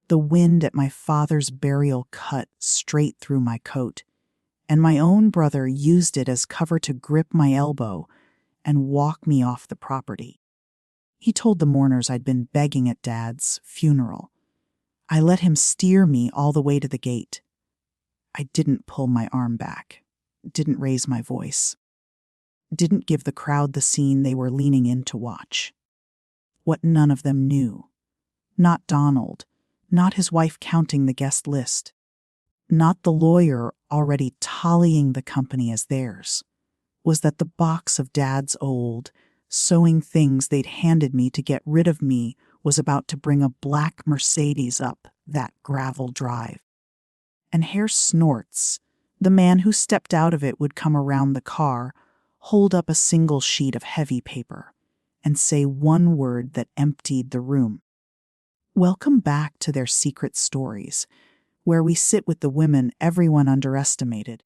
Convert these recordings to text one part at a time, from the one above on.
The wind at my father's burial cut straight through my coat, and my own brother used it as cover to grip my elbow and walk me off the property. He told the mourners I'd been begging at Dad's funeral. I let him steer me all the way to the gate. I didn't pull my arm back, didn't raise my voice, didn't give the crowd the scene they were leaning in to watch. What none of them knew, not Donald, not his wife counting the guest list, not the lawyer already tallying the company as theirs, was that the box of Dad's old, sewing things they'd handed me to get rid of me was about to bring a black Mercedes up that gravel drive. And Herr Snorts, the man who stepped out of it, would come around the car, hold up a single sheet of heavy paper, and say one word that emptied the room. Welcome back to their secret stories, where we sit with the women everyone underestimated,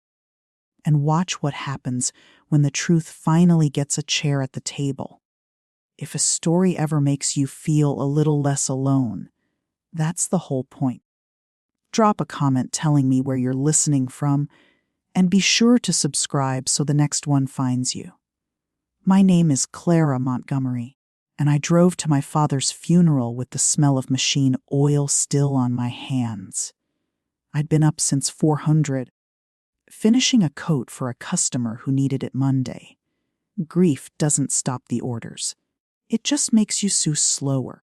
and watch what happens when the truth finally gets a chair at the table. If a story ever makes you feel a little less alone, that's the whole point. Drop a comment telling me where you're listening from, and be sure to subscribe so the next one finds you. My name is Clara Montgomery, and I drove to my father's funeral with the smell of machine oil still on my hands. I'd been up since 400, finishing a coat for a customer who needed it Monday. Grief doesn't stop the orders. It just makes you sew slower.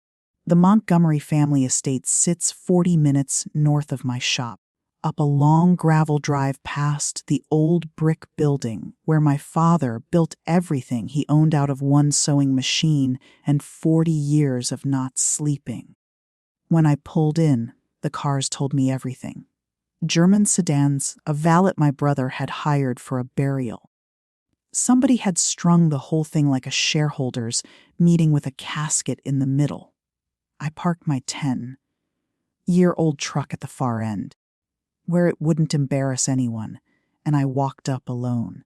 The Montgomery family estate sits 40 minutes north of my shop, up a long gravel drive past the old brick building where my father built everything he owned out of one sewing machine and 40 years of not sleeping. When I pulled in, the cars told me everything. German sedans, a valet my brother had hired for a burial. Somebody had strung the whole thing like a shareholders meeting with a casket in the middle. I parked my 10-year-old truck at the far end, where it wouldn't embarrass anyone, and I walked up alone.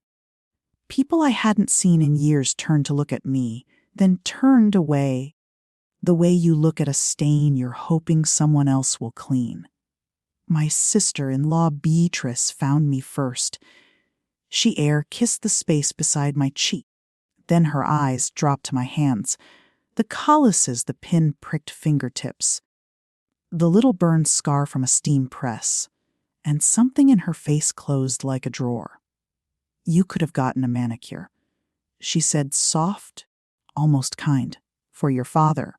People I hadn't seen in years turned to look at me, then turned away, the way you look at a stain you're hoping someone else will clean. My sister-in-law Beatrice found me first. She kissed the space beside my cheek. Then her eyes dropped to my hands, the calluses the pin-pricked fingertips, the little burned scar from a steam press, and something in her face closed like a drawer. You could have gotten a manicure. She said, soft, almost kind, for your father.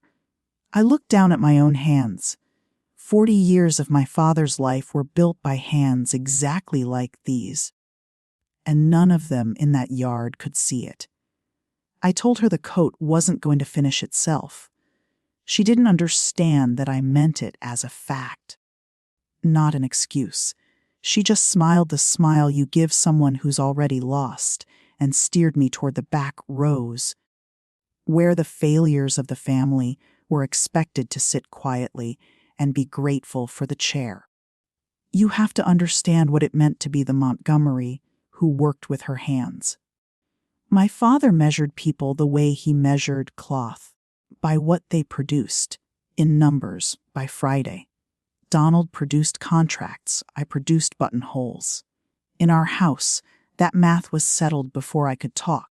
I looked down at my own hands. 40 years of my father's life were built by hands exactly like these, and none of them in that yard could see it. I told her the coat wasn't going to finish itself. She didn't understand that I meant it as a fact, not an excuse. She just smiled the smile you give someone who's already lost and steered me toward the back rows, where the failures of the family were expected to sit quietly and be grateful for the chair. You have to understand what it meant to be the Montgomery who worked with her hands. My father measured people the way he measured cloth, by what they produced, in numbers, by Friday. Donald produced contracts, I produced buttonholes. In our house, that math was settled before I could talk.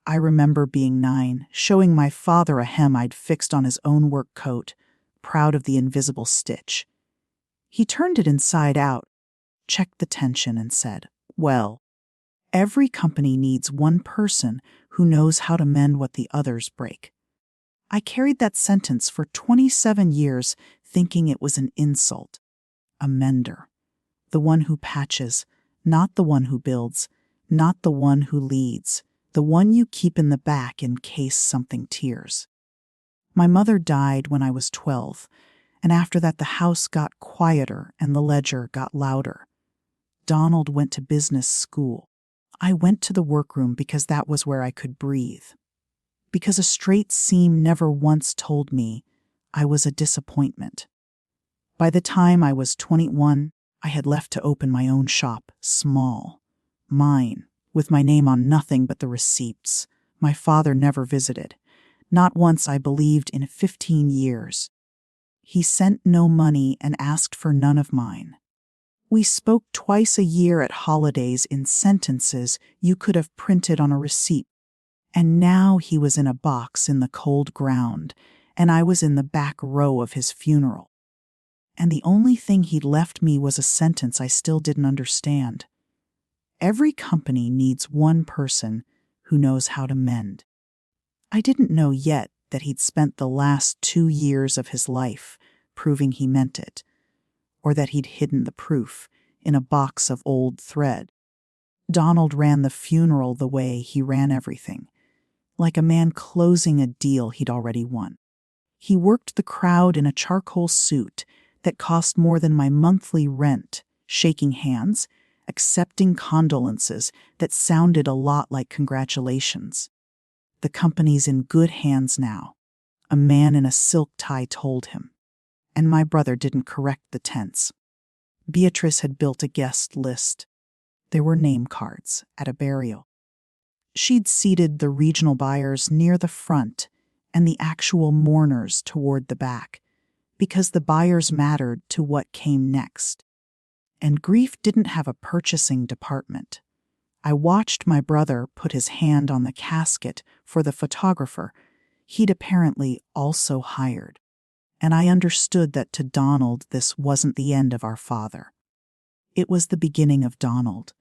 I remember being 9, showing my father a hem I'd fixed on his own work coat, proud of the invisible stitch. He turned it inside out, checked the tension, and said, well, every company needs one person who knows how to mend what the others break. I carried that sentence for 27 years, thinking it was an insult. A mender. The one who patches, not the one who builds, not the one who leads, the one you keep in the back in case something tears. My mother died when I was 12, and after that the house got quieter and the ledger got louder. Donald went to business school. I went to the workroom because that was where I could breathe. Because a straight seam never once told me I was a disappointment. By the time I was 21, I had left to open my own shop, small, mine, with my name on nothing but the receipts. My father never visited. Not once, I believed, in 15 years. He sent no money and asked for none of mine. We spoke twice a year at holidays in sentences you could have printed on a receipt. And now he was in a box in the cold ground, and I was in the back row of his funeral. And the only thing he'd left me was a sentence I still didn't understand. Every company needs one person who knows how to mend. I didn't know yet that he'd spent the last 2 years of his life proving he meant it, or that he'd hidden the proof in a box of old thread. Donald ran the funeral the way he ran everything, like a man closing a deal he'd already won. He worked the crowd in a charcoal suit that cost more than my monthly rent, shaking hands, accepting condolences that sounded a lot like congratulations. The company's in good hands now, a man in a silk tie told him, and my brother didn't correct the tense. Beatrice had built a guest list. There were name cards at a burial. She'd seated the regional buyers near the front and the actual mourners toward the back, because the buyers mattered to what came next. And grief didn't have a purchasing department. I watched my brother put his hand on the casket for the photographer he'd apparently also hired, and I understood that to Donald this wasn't the end of our father. It was the beginning of Donald.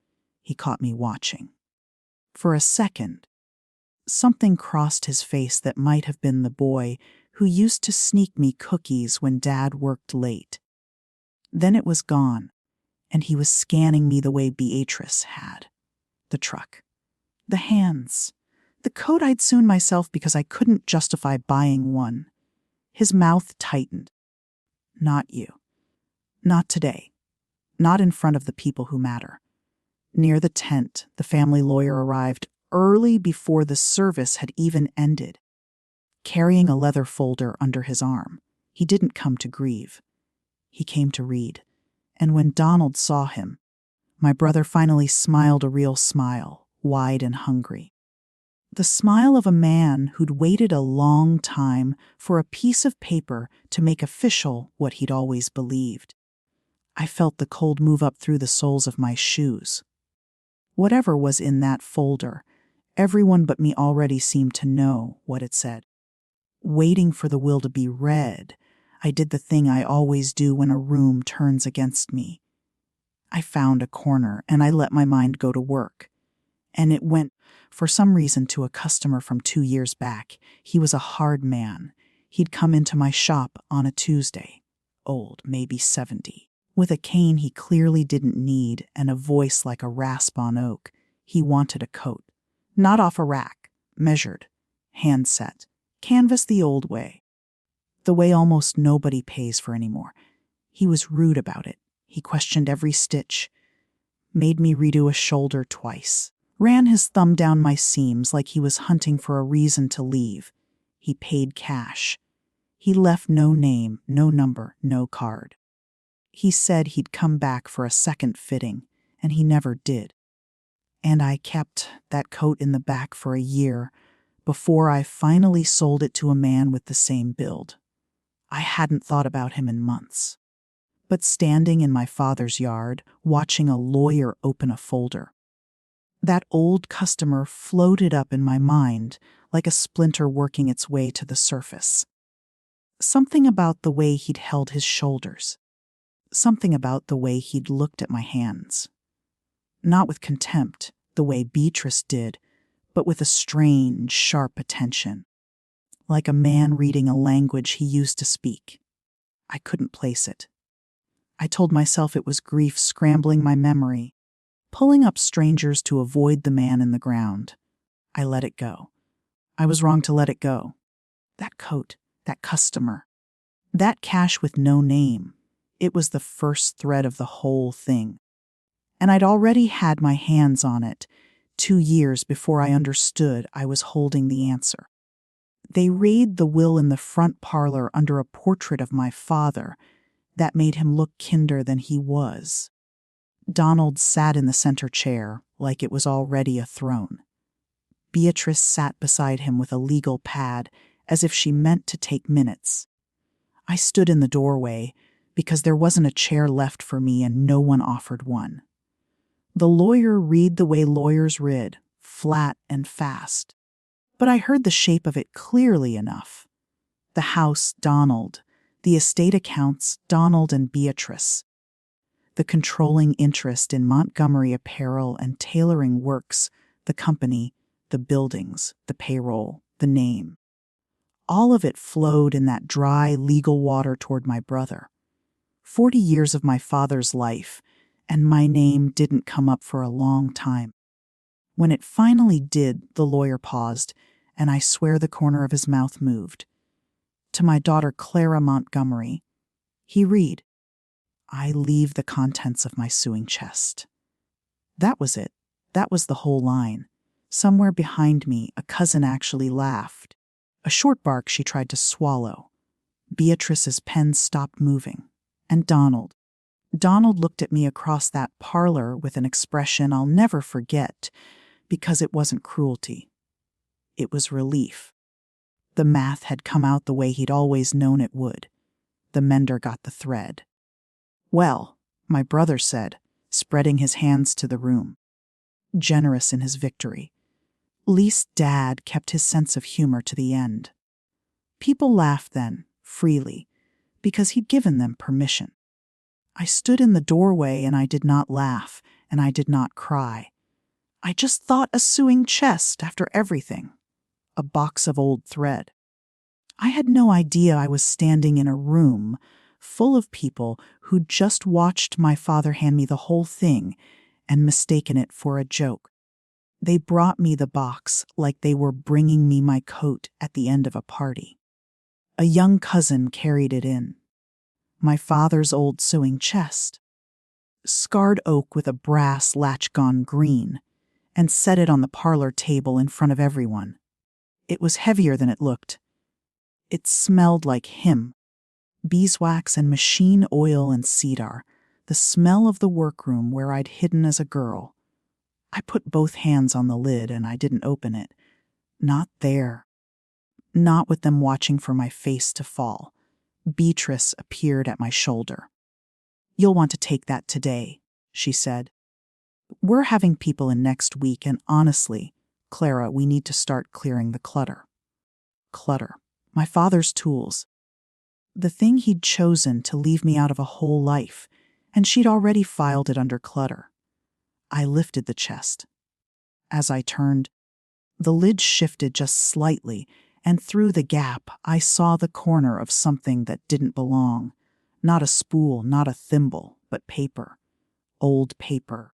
He caught me watching. For a second, something crossed his face that might have been the boy who used to sneak me cookies when Dad worked late. Then it was gone, and he was scanning me the way Beatrice had. The truck, the hands, the coat I'd sewn myself because I couldn't justify buying one. His mouth tightened. Not you. Not today. Not in front of the people who matter. Near the tent, the family lawyer arrived early before the service had even ended, carrying a leather folder under his arm. He didn't come to grieve. He came to read. And when Donald saw him, my brother finally smiled a real smile, wide and hungry. The smile of a man who'd waited a long time for a piece of paper to make official what he'd always believed. I felt the cold move up through the soles of my shoes. Whatever was in that folder, everyone but me already seemed to know what it said. Waiting for the will to be read, I did the thing I always do when a room turns against me. I found a corner and I let my mind go to work. And it went, for some reason, to a customer from 2 years back. He was a hard man. He'd come into my shop on a Tuesday, old, maybe 70. With a cane he clearly didn't need and a voice like a rasp on oak. He wanted a coat. Not off a rack. Measured. Hand set. Canvas the old way. The way almost nobody pays for anymore. He was rude about it. He questioned every stitch. Made me redo a shoulder twice. Ran his thumb down my seams like he was hunting for a reason to leave. He paid cash. He left no name, no number, no card. He said he'd come back for a second fitting, and he never did. And I kept that coat in the back for a year before I finally sold it to a man with the same build. I hadn't thought about him in months. But standing in my father's yard, watching a lawyer open a folder, that old customer floated up in my mind like a splinter working its way to the surface. Something about the way he'd held his shoulders. Something about the way he'd looked at my hands. Not with contempt, the way Beatrice did, but with a strange, sharp attention. Like a man reading a language he used to speak. I couldn't place it. I told myself it was grief scrambling my memory, pulling up strangers to avoid the man in the ground. I let it go. I was wrong to let it go. That coat, that customer, that cash with no name, it was the first thread of the whole thing. And I'd already had my hands on it 2 years before I understood I was holding the answer. They laid the will in the front parlor under a portrait of my father that made him look kinder than he was. Donald sat in the center chair like it was already a throne. Beatrice sat beside him with a legal pad as if she meant to take minutes. I stood in the doorway because there wasn't a chair left for me and no one offered one. The lawyer read the way lawyers read, flat and fast. But I heard the shape of it clearly enough. The house, Donald. The estate accounts, Donald and Beatrice. The controlling interest in Montgomery Apparel and Tailoring Works, the company, the buildings, the payroll, the name. All of it flowed in that dry, legal water toward my brother. 40 years of my father's life, and my name didn't come up for a long time. When it finally did, the lawyer paused, and I swear the corner of his mouth moved. To my daughter Clara Montgomery, he read, "I leave the contents of my suing chest." That was it. That was the whole line. Somewhere behind me, a cousin actually laughed. A short bark she tried to swallow. Beatrice's pen stopped moving. And Donald looked at me across that parlor with an expression I'll never forget, because it wasn't cruelty. It was relief. The math had come out the way he'd always known it would. The mender got the thread. "Well," my brother said, spreading his hands to the room. Generous in his victory. Least Dad kept his sense of humor to the end. People laughed then, freely, because he'd given them permission. I stood in the doorway and I did not laugh, and I did not cry. I just thought a suing chest after everything. A box of old thread. I had no idea I was standing in a room full of people who'd just watched my father hand me the whole thing and mistaken it for a joke. They brought me the box like they were bringing me my coat at the end of a party. A young cousin carried it in. My father's old sewing chest. Scarred oak with a brass latch gone green, and set it on the parlor table in front of everyone. It was heavier than it looked. It smelled like him. Beeswax and machine oil and cedar, the smell of the workroom where I'd hidden as a girl. I put both hands on the lid and I didn't open it. Not there. Not with them watching for my face to fall. Beatrice appeared at my shoulder. "You'll want to take that today," she said. "We're having people in next week, and honestly, Clara, we need to start clearing the clutter." Clutter. My father's tools. The thing he'd chosen to leave me out of a whole life, and she'd already filed it under clutter. I lifted the chest. As I turned, the lid shifted just slightly, and through the gap I saw the corner of something that didn't belong. Not a spool, not a thimble, but paper. Old paper.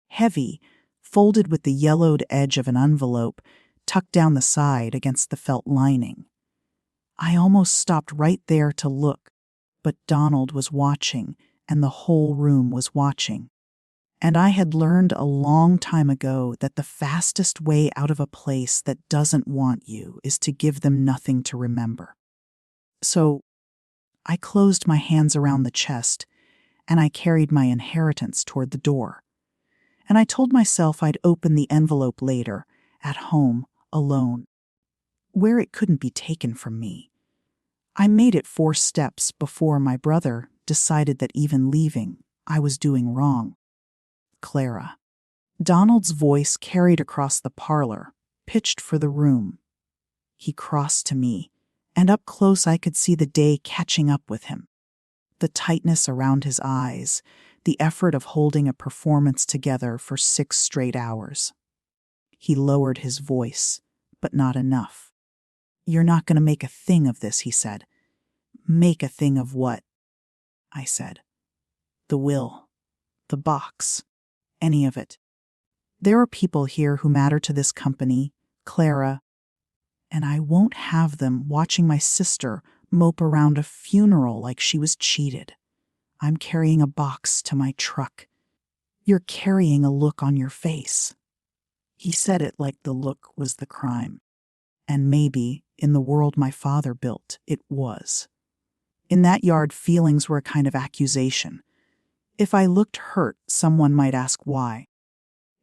Heavy, folded with the yellowed edge of an envelope, tucked down the side against the felt lining. I almost stopped right there to look, but Donald was watching, and the whole room was watching. And I had learned a long time ago that the fastest way out of a place that doesn't want you is to give them nothing to remember. So I closed my hands around the chest, and I carried my inheritance toward the door. And I told myself I'd open the envelope later, at home, alone, where it couldn't be taken from me. I made it 4 steps before my brother decided that even leaving, I was doing wrong. Clara. Donald's voice carried across the parlor, pitched for the room. He crossed to me, and up close I could see the day catching up with him. The tightness around his eyes, the effort of holding a performance together for 6 straight hours. He lowered his voice, but not enough. "You're not going to make a thing of this," he said. "Make a thing of what?" I said. "The will. The box. Any of it. There are people here who matter to this company, Clara, and I won't have them watching my sister mope around a funeral like she was cheated. I'm carrying a box to my truck. You're carrying a look on your face." He said it like the look was the crime. And maybe, in the world my father built, it was. In that yard, feelings were a kind of accusation. If I looked hurt, someone might ask why.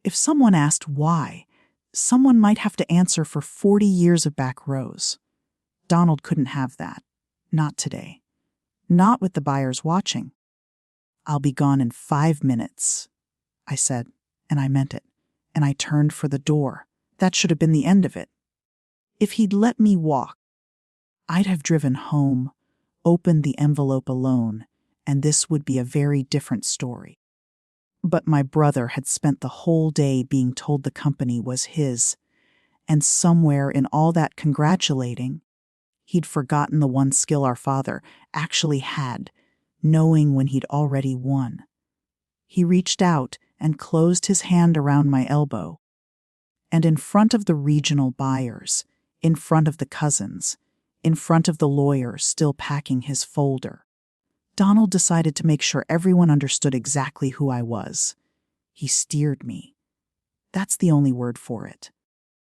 If someone asked why, someone might have to answer for 40 years of back rows. Donald couldn't have that. Not today. Not with the buyers watching. "I'll be gone in 5 minutes," I said, and I meant it, and I turned for the door. That should have been the end of it. If he'd let me walk, I'd have driven home, opened the envelope alone, and this would be a very different story. But my brother had spent the whole day being told the company was his, and somewhere in all that congratulating, he'd forgotten the one skill our father actually had, knowing when he'd already won. He reached out and closed his hand around my elbow, and in front of the regional buyers, in front of the cousins, in front of the lawyer still packing his folder, Donald decided to make sure everyone understood exactly who I was. He steered me. That's the only word for it.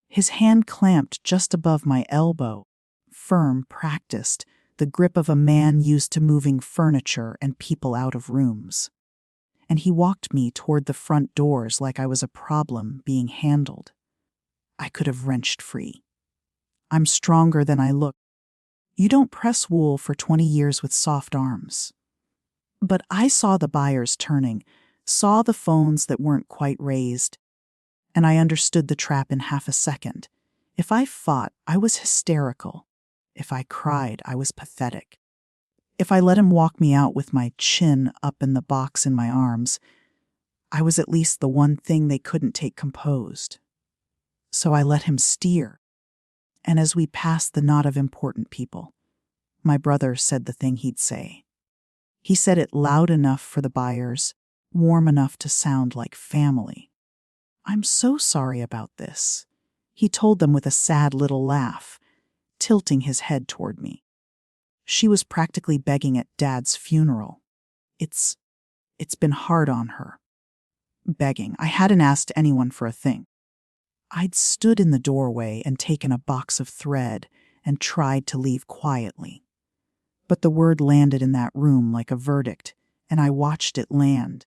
His hand clamped just above my elbow, firm, practiced, the grip of a man used to moving furniture and people out of rooms. And he walked me toward the front doors like I was a problem being handled. I could have wrenched free. I'm stronger than I look. You don't press wool for 20 years with soft arms. But I saw the buyers turning, saw the phones that weren't quite raised, and I understood the trap in half a second. If I fought, I was hysterical. If I cried, I was pathetic. If I let him walk me out with my chin up in the box in my arms, I was at least the one thing they couldn't take composed. So I let him steer. And as we passed the knot of important people, my brother said the thing he'd say. He said it loud enough for the buyers, warm enough to sound like family. "I'm so sorry about this," he told them with a sad little laugh, tilting his head toward me. "She was practically begging at Dad's funeral. It's been hard on her." Begging. I hadn't asked anyone for a thing. I'd stood in the doorway and taken a box of thread and tried to leave quietly. But the word landed in that room like a verdict, and I watched it land.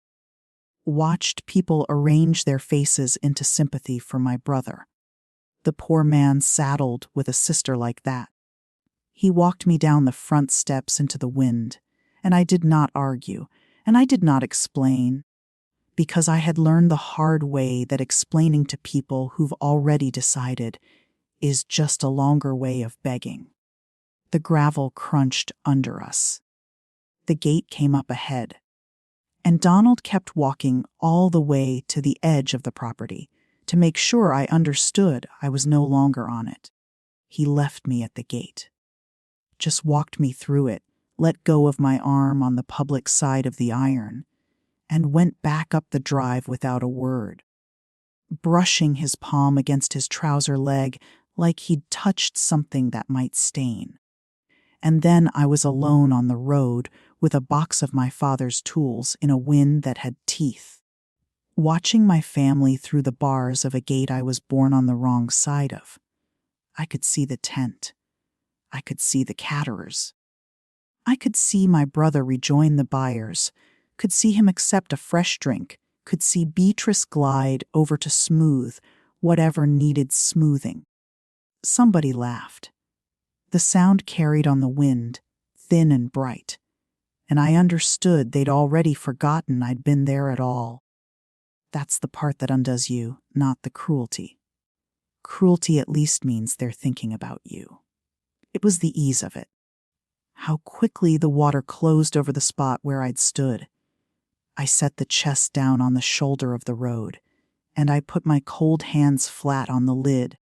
Watched people arrange their faces into sympathy for my brother. The poor man saddled with a sister like that. He walked me down the front steps into the wind, and I did not argue, and I did not explain, because I had learned the hard way that explaining to people who've already decided is just a longer way of begging. The gravel crunched under us. The gate came up ahead, and Donald kept walking all the way to the edge of the property to make sure I understood I was no longer on it. He left me at the gate. Just walked me through it, let go of my arm on the public side of the iron, and went back up the drive without a word, brushing his palm against his trouser leg like he'd touched something that might stain. And then I was alone on the road with a box of my father's tools in a wind that had teeth, watching my family through the bars of a gate I was born on the wrong side of. I could see the tent. I could see the caterers. I could see my brother rejoin the buyers, could see him accept a fresh drink, could see Beatrice glide over to smooth whatever needed smoothing. Somebody laughed. The sound carried on the wind, thin and bright, and I understood they'd already forgotten I'd been there at all. That's the part that undoes you, not the cruelty. Cruelty at least means they're thinking about you. It was the ease of it. How quickly the water closed over the spot where I'd stood. I set the chest down on the shoulder of the road, and I put my cold hands flat on the lid,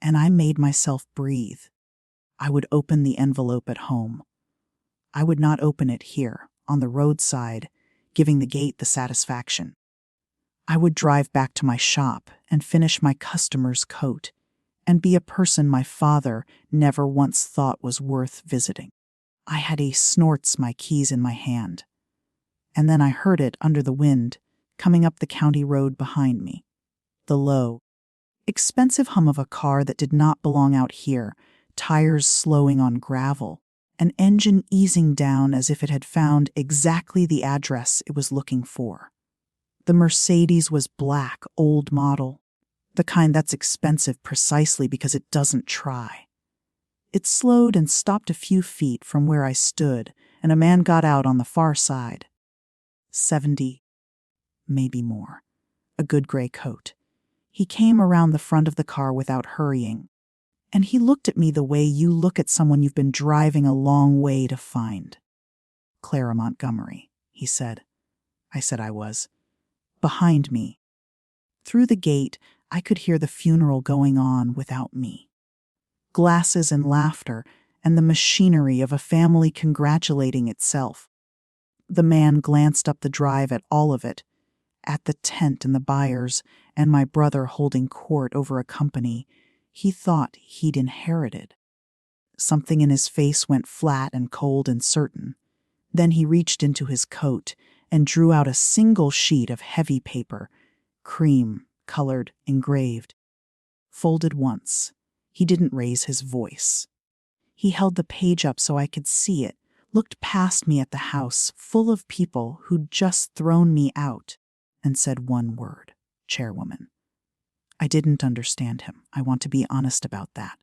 and I made myself breathe. I would open the envelope at home. I would not open it here, on the roadside, giving the gate the satisfaction. I would drive back to my shop and finish my customer's coat, and be a person my father never once thought was worth visiting. I had a snorts my keys in my hand, and then I heard it under the wind, coming up the county road behind me. The low, expensive hum of a car that did not belong out here, tires slowing on gravel, an engine easing down as if it had found exactly the address it was looking for. The Mercedes was black, old model, the kind that's expensive precisely because it doesn't try. It slowed and stopped a few feet from where I stood and a man got out on the far side. 70, maybe more. A good gray coat. He came around the front of the car without hurrying, and he looked at me the way you look at someone you've been driving a long way to find. Clara Montgomery, he said. I said I was. Behind me. Through the gate, I could hear the funeral going on without me. Glasses and laughter, and the machinery of a family congratulating itself. The man glanced up the drive at all of it, at the tent and the buyers, and my brother holding court over a company he thought he'd inherited. Something in his face went flat and cold and certain. Then he reached into his coat and drew out a single sheet of heavy paper, cream-colored, engraved. Folded once. He didn't raise his voice. He held the page up so I could see it, looked past me at the house full of people who'd just thrown me out, and said one word, chairwoman. I didn't understand him. I want to be honest about that.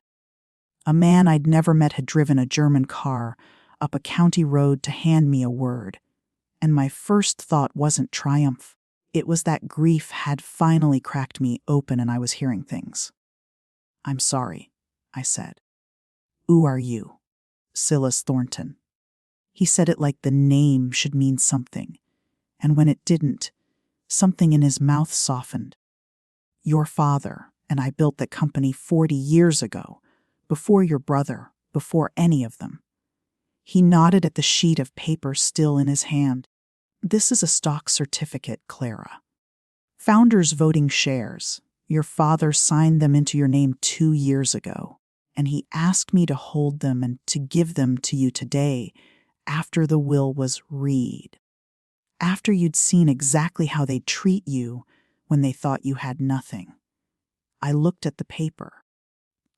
A man I'd never met had driven a German car up a county road to hand me a word, and my first thought wasn't triumph. It was that grief had finally cracked me open and I was hearing things. I'm sorry, I said. Who are you? Silas Thornton. He said it like the name should mean something, and when it didn't, something in his mouth softened. Your father and I built the company 40 years ago, before your brother, before any of them. He nodded at the sheet of paper still in his hand. This is a stock certificate, Clara. Founders voting shares. Your father signed them into your name 2 years ago, and he asked me to hold them and to give them to you today after the will was read. After you'd seen exactly how they'd treat you when they thought you had nothing. I looked at the paper.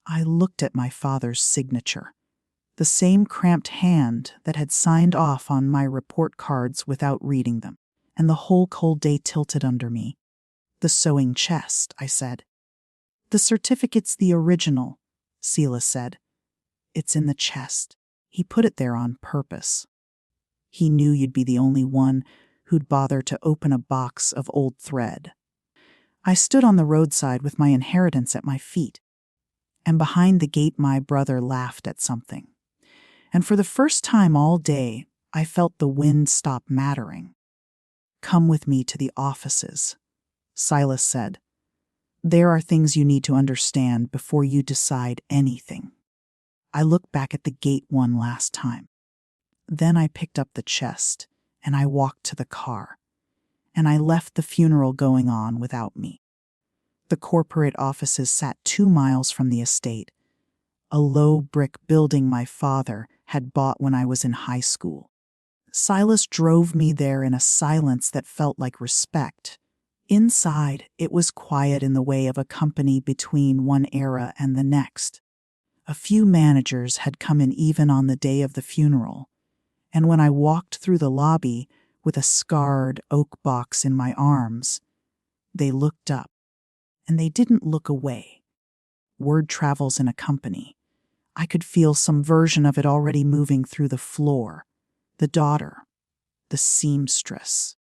I looked at my father's signature, the same cramped hand that had signed off on my report cards without reading them, and the whole cold day tilted under me. The sewing chest, I said. The certificate's the original, Silas said. It's in the chest. He put it there on purpose. He knew you'd be the only one who'd bother to open a box of old thread. I stood on the roadside with my inheritance at my feet, and behind the gate my brother laughed at something. And for the first time all day, I felt the wind stop mattering. Come with me to the offices, Silas said. There are things you need to understand before you decide anything. I looked back at the gate one last time. Then I picked up the chest, and I walked to the car, and I left the funeral going on without me. The corporate offices sat 2 miles from the estate, a low brick building my father had bought when I was in high school. Silas drove me there in a silence that felt like respect. Inside, it was quiet in the way of a company between one era and the next. A few managers had come in even on the day of the funeral, and when I walked through the lobby with a scarred oak box in my arms, they looked up, and they didn't look away. Word travels in a company. I could feel some version of it already moving through the floor. The daughter, the seamstress.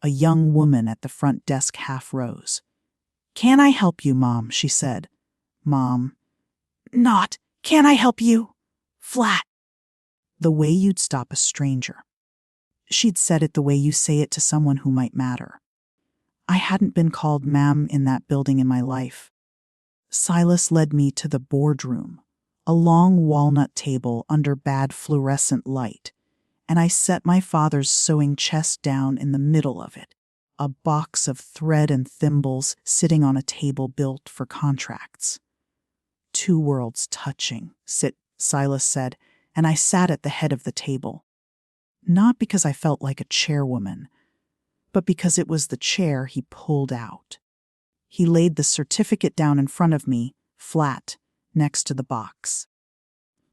A young woman at the front desk half rose. Can I help you, Mom? She said. Mom. Not. Can I help you? Flat. The way you'd stop a stranger. She'd said it the way you say it to someone who might matter. I hadn't been called ma'am in that building in my life. Silas led me to the boardroom, a long walnut table under bad fluorescent light, and I set my father's sewing chest down in the middle of it, a box of thread and thimbles sitting on a table built for contracts. 2 worlds touching, Silas said, and I sat at the head of the table. Not because I felt like a chairwoman, but because it was the chair he pulled out. He laid the certificate down in front of me, flat, next to the box.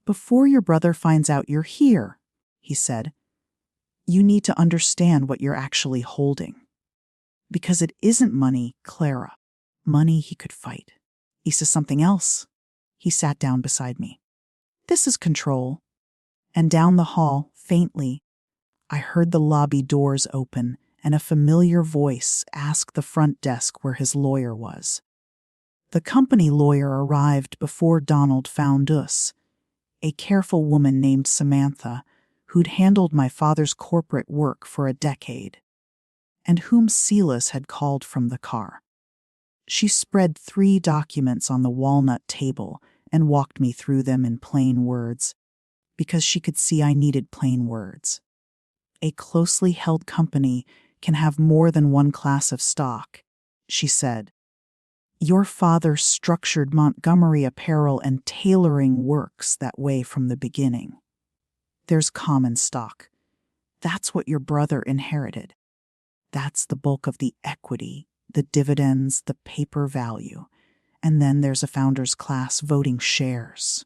Before your brother finds out you're here, he said, you need to understand what you're actually holding. Because it isn't money, Clara. Money he could fight. He says something else. He sat down beside me. This is control. And down the hall, Faintly, I heard the lobby doors open and a familiar voice ask the front desk where his lawyer was. The company lawyer arrived before Donald found us, a careful woman named Samantha, who'd handled my father's corporate work for a decade, and whom Silas had called from the car. She spread 3 documents on the walnut table and walked me through them in plain words, because she could see I needed plain words. A closely held company can have more than one class of stock, she said. Your father structured Montgomery Apparel and tailoring works that way from the beginning. There's common stock. That's what your brother inherited. That's the bulk of the equity, the dividends, the paper value. And then there's a founder's class voting shares.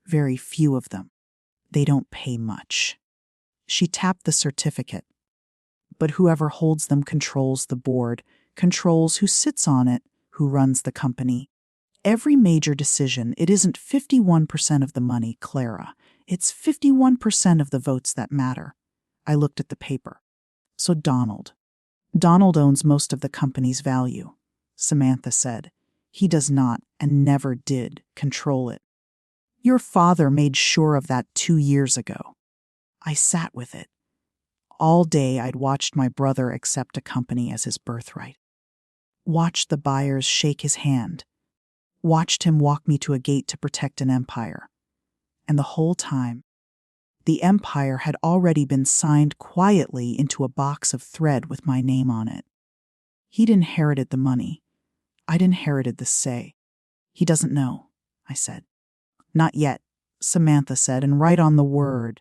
Very few of them. They don't pay much. She tapped the certificate. But whoever holds them controls the board, controls who sits on it, who runs the company. Every major decision, it isn't 51% of the money, Clara. It's 51% of the votes that matter. I looked at the paper. So Donald owns most of the company's value, Samantha said. He does not, and never did, control it. Your father made sure of that 2 years ago. I sat with it. All day I'd watched my brother accept a company as his birthright. Watched the buyers shake his hand. Watched him walk me to a gate to protect an empire. And the whole time, the empire had already been signed quietly into a box of thread with my name on it. He'd inherited the money. I'd inherited the say. He doesn't know, I said. Not yet, Samantha said, and right on the word.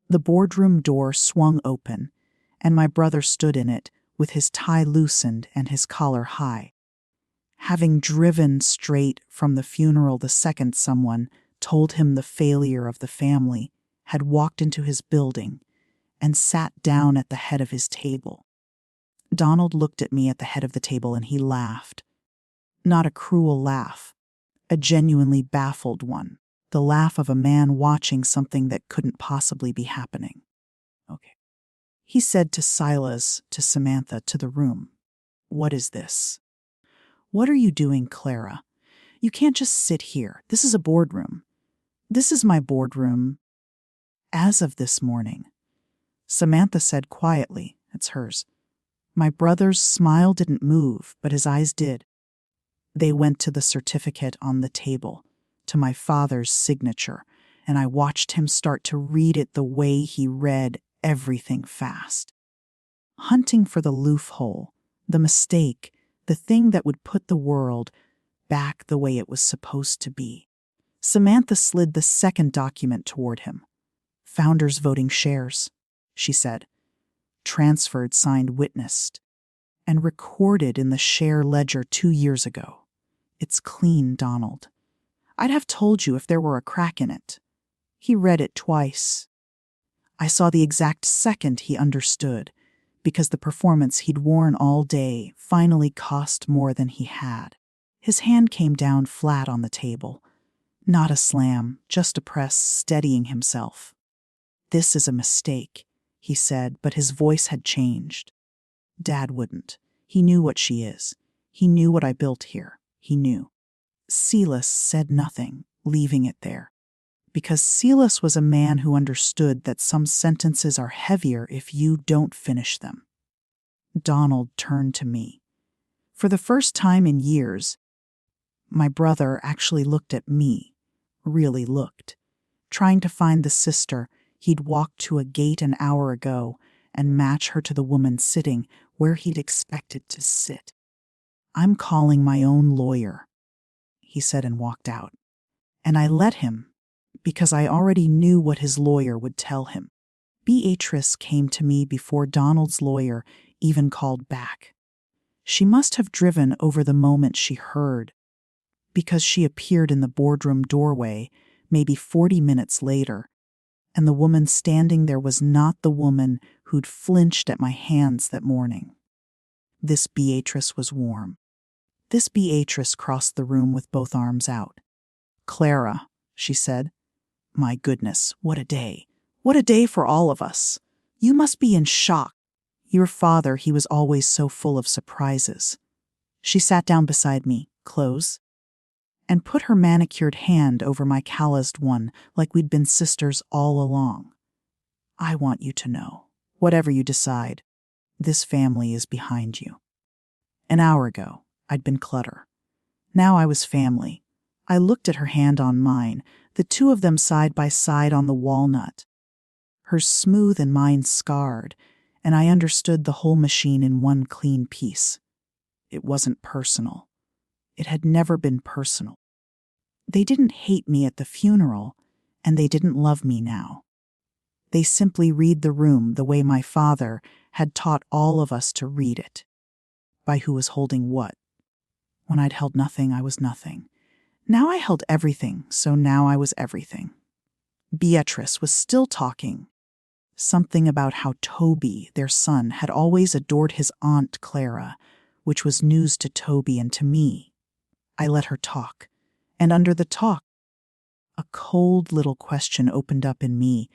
The boardroom door swung open, and my brother stood in it, with his tie loosened and his collar high. Having driven straight from the funeral the second someone told him the failure of the family, had walked into his building and sat down at the head of his table. Donald looked at me at the head of the table and he laughed. Not a cruel laugh, a genuinely baffled one, the laugh of a man watching something that couldn't possibly be happening. Okay. He said to Silas, to Samantha, to the room, "What is this? What are you doing, Clara? You can't just sit here. This is a boardroom. This is my boardroom. As of this morning." Samantha said quietly, it's hers. My brother's smile didn't move, but his eyes did. They went to the certificate on the table, to my father's signature, and I watched him start to read it the way he read everything fast. Hunting for the loophole, the mistake, the thing that would put the world back the way it was supposed to be. Samantha slid the second document toward him. Founders voting shares, she said. Transferred, signed, witnessed, and recorded in the share ledger 2 years ago. It's clean, Donald. I'd have told you if there were a crack in it. He read it twice. I saw the exact second he understood, because the performance he'd worn all day finally cost more than he had. His hand came down flat on the table. Not a slam, just a press, steadying himself. This is a mistake, he said, but his voice had changed. Dad wouldn't. He knew what she is. He knew what I built here. He knew. Silas said nothing, leaving it there. Because Silas was a man who understood that some sentences are heavier if you don't finish them. Donald turned to me. For the first time in years, my brother actually looked at me, really looked, trying to find the sister he'd walked to a gate an hour ago and match her to the woman sitting where he'd expected to sit. "I'm calling my own lawyer," he said and walked out. And I let him, because I already knew what his lawyer would tell him. Beatrice came to me before Donald's lawyer even called back. She must have driven over the moment she heard, because she appeared in the boardroom doorway maybe 40 minutes later, and the woman standing there was not the woman who'd flinched at my hands that morning. This Beatrice was warm. This Beatrice crossed the room with both arms out. "Clara," she said. My goodness, what a day. What a day for all of us. You must be in shock. Your father, he was always so full of surprises. She sat down beside me, close, and put her manicured hand over my calloused one like we'd been sisters all along. I want you to know, whatever you decide, this family is behind you. An hour ago, I'd been clutter. Now I was family. I looked at her hand on mine, the two of them side by side on the walnut. Hers smooth and mine scarred, and I understood the whole machine in one clean piece. It wasn't personal. It had never been personal. They didn't hate me at the funeral, and they didn't love me now. They simply read the room the way my father had taught all of us to read it. By who was holding what. When I'd held nothing, I was nothing. Now I held everything, so now I was everything. Beatrice was still talking. Something about how Toby, their son, had always adored his aunt Clara, which was news to Toby and to me. I let her talk, and under the talk, a cold little question opened up in me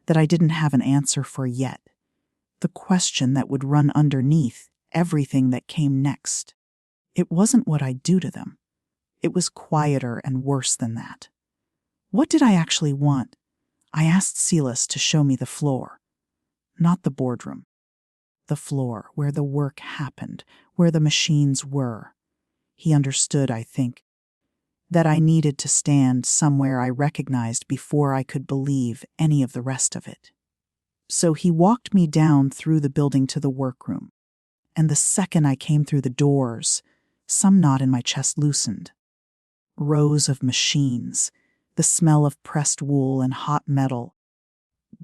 that I didn't have an answer for yet. The question that would run underneath everything that came next. It wasn't what I'd do to them. It was quieter and worse than that. What did I actually want? I asked Silas to show me the floor. Not the boardroom. The floor, where the work happened, where the machines were. He understood, I think, that I needed to stand somewhere I recognized before I could believe any of the rest of it. So he walked me down through the building to the workroom, and the second I came through the doors, some knot in my chest loosened. Rows of machines, the smell of pressed wool and hot metal,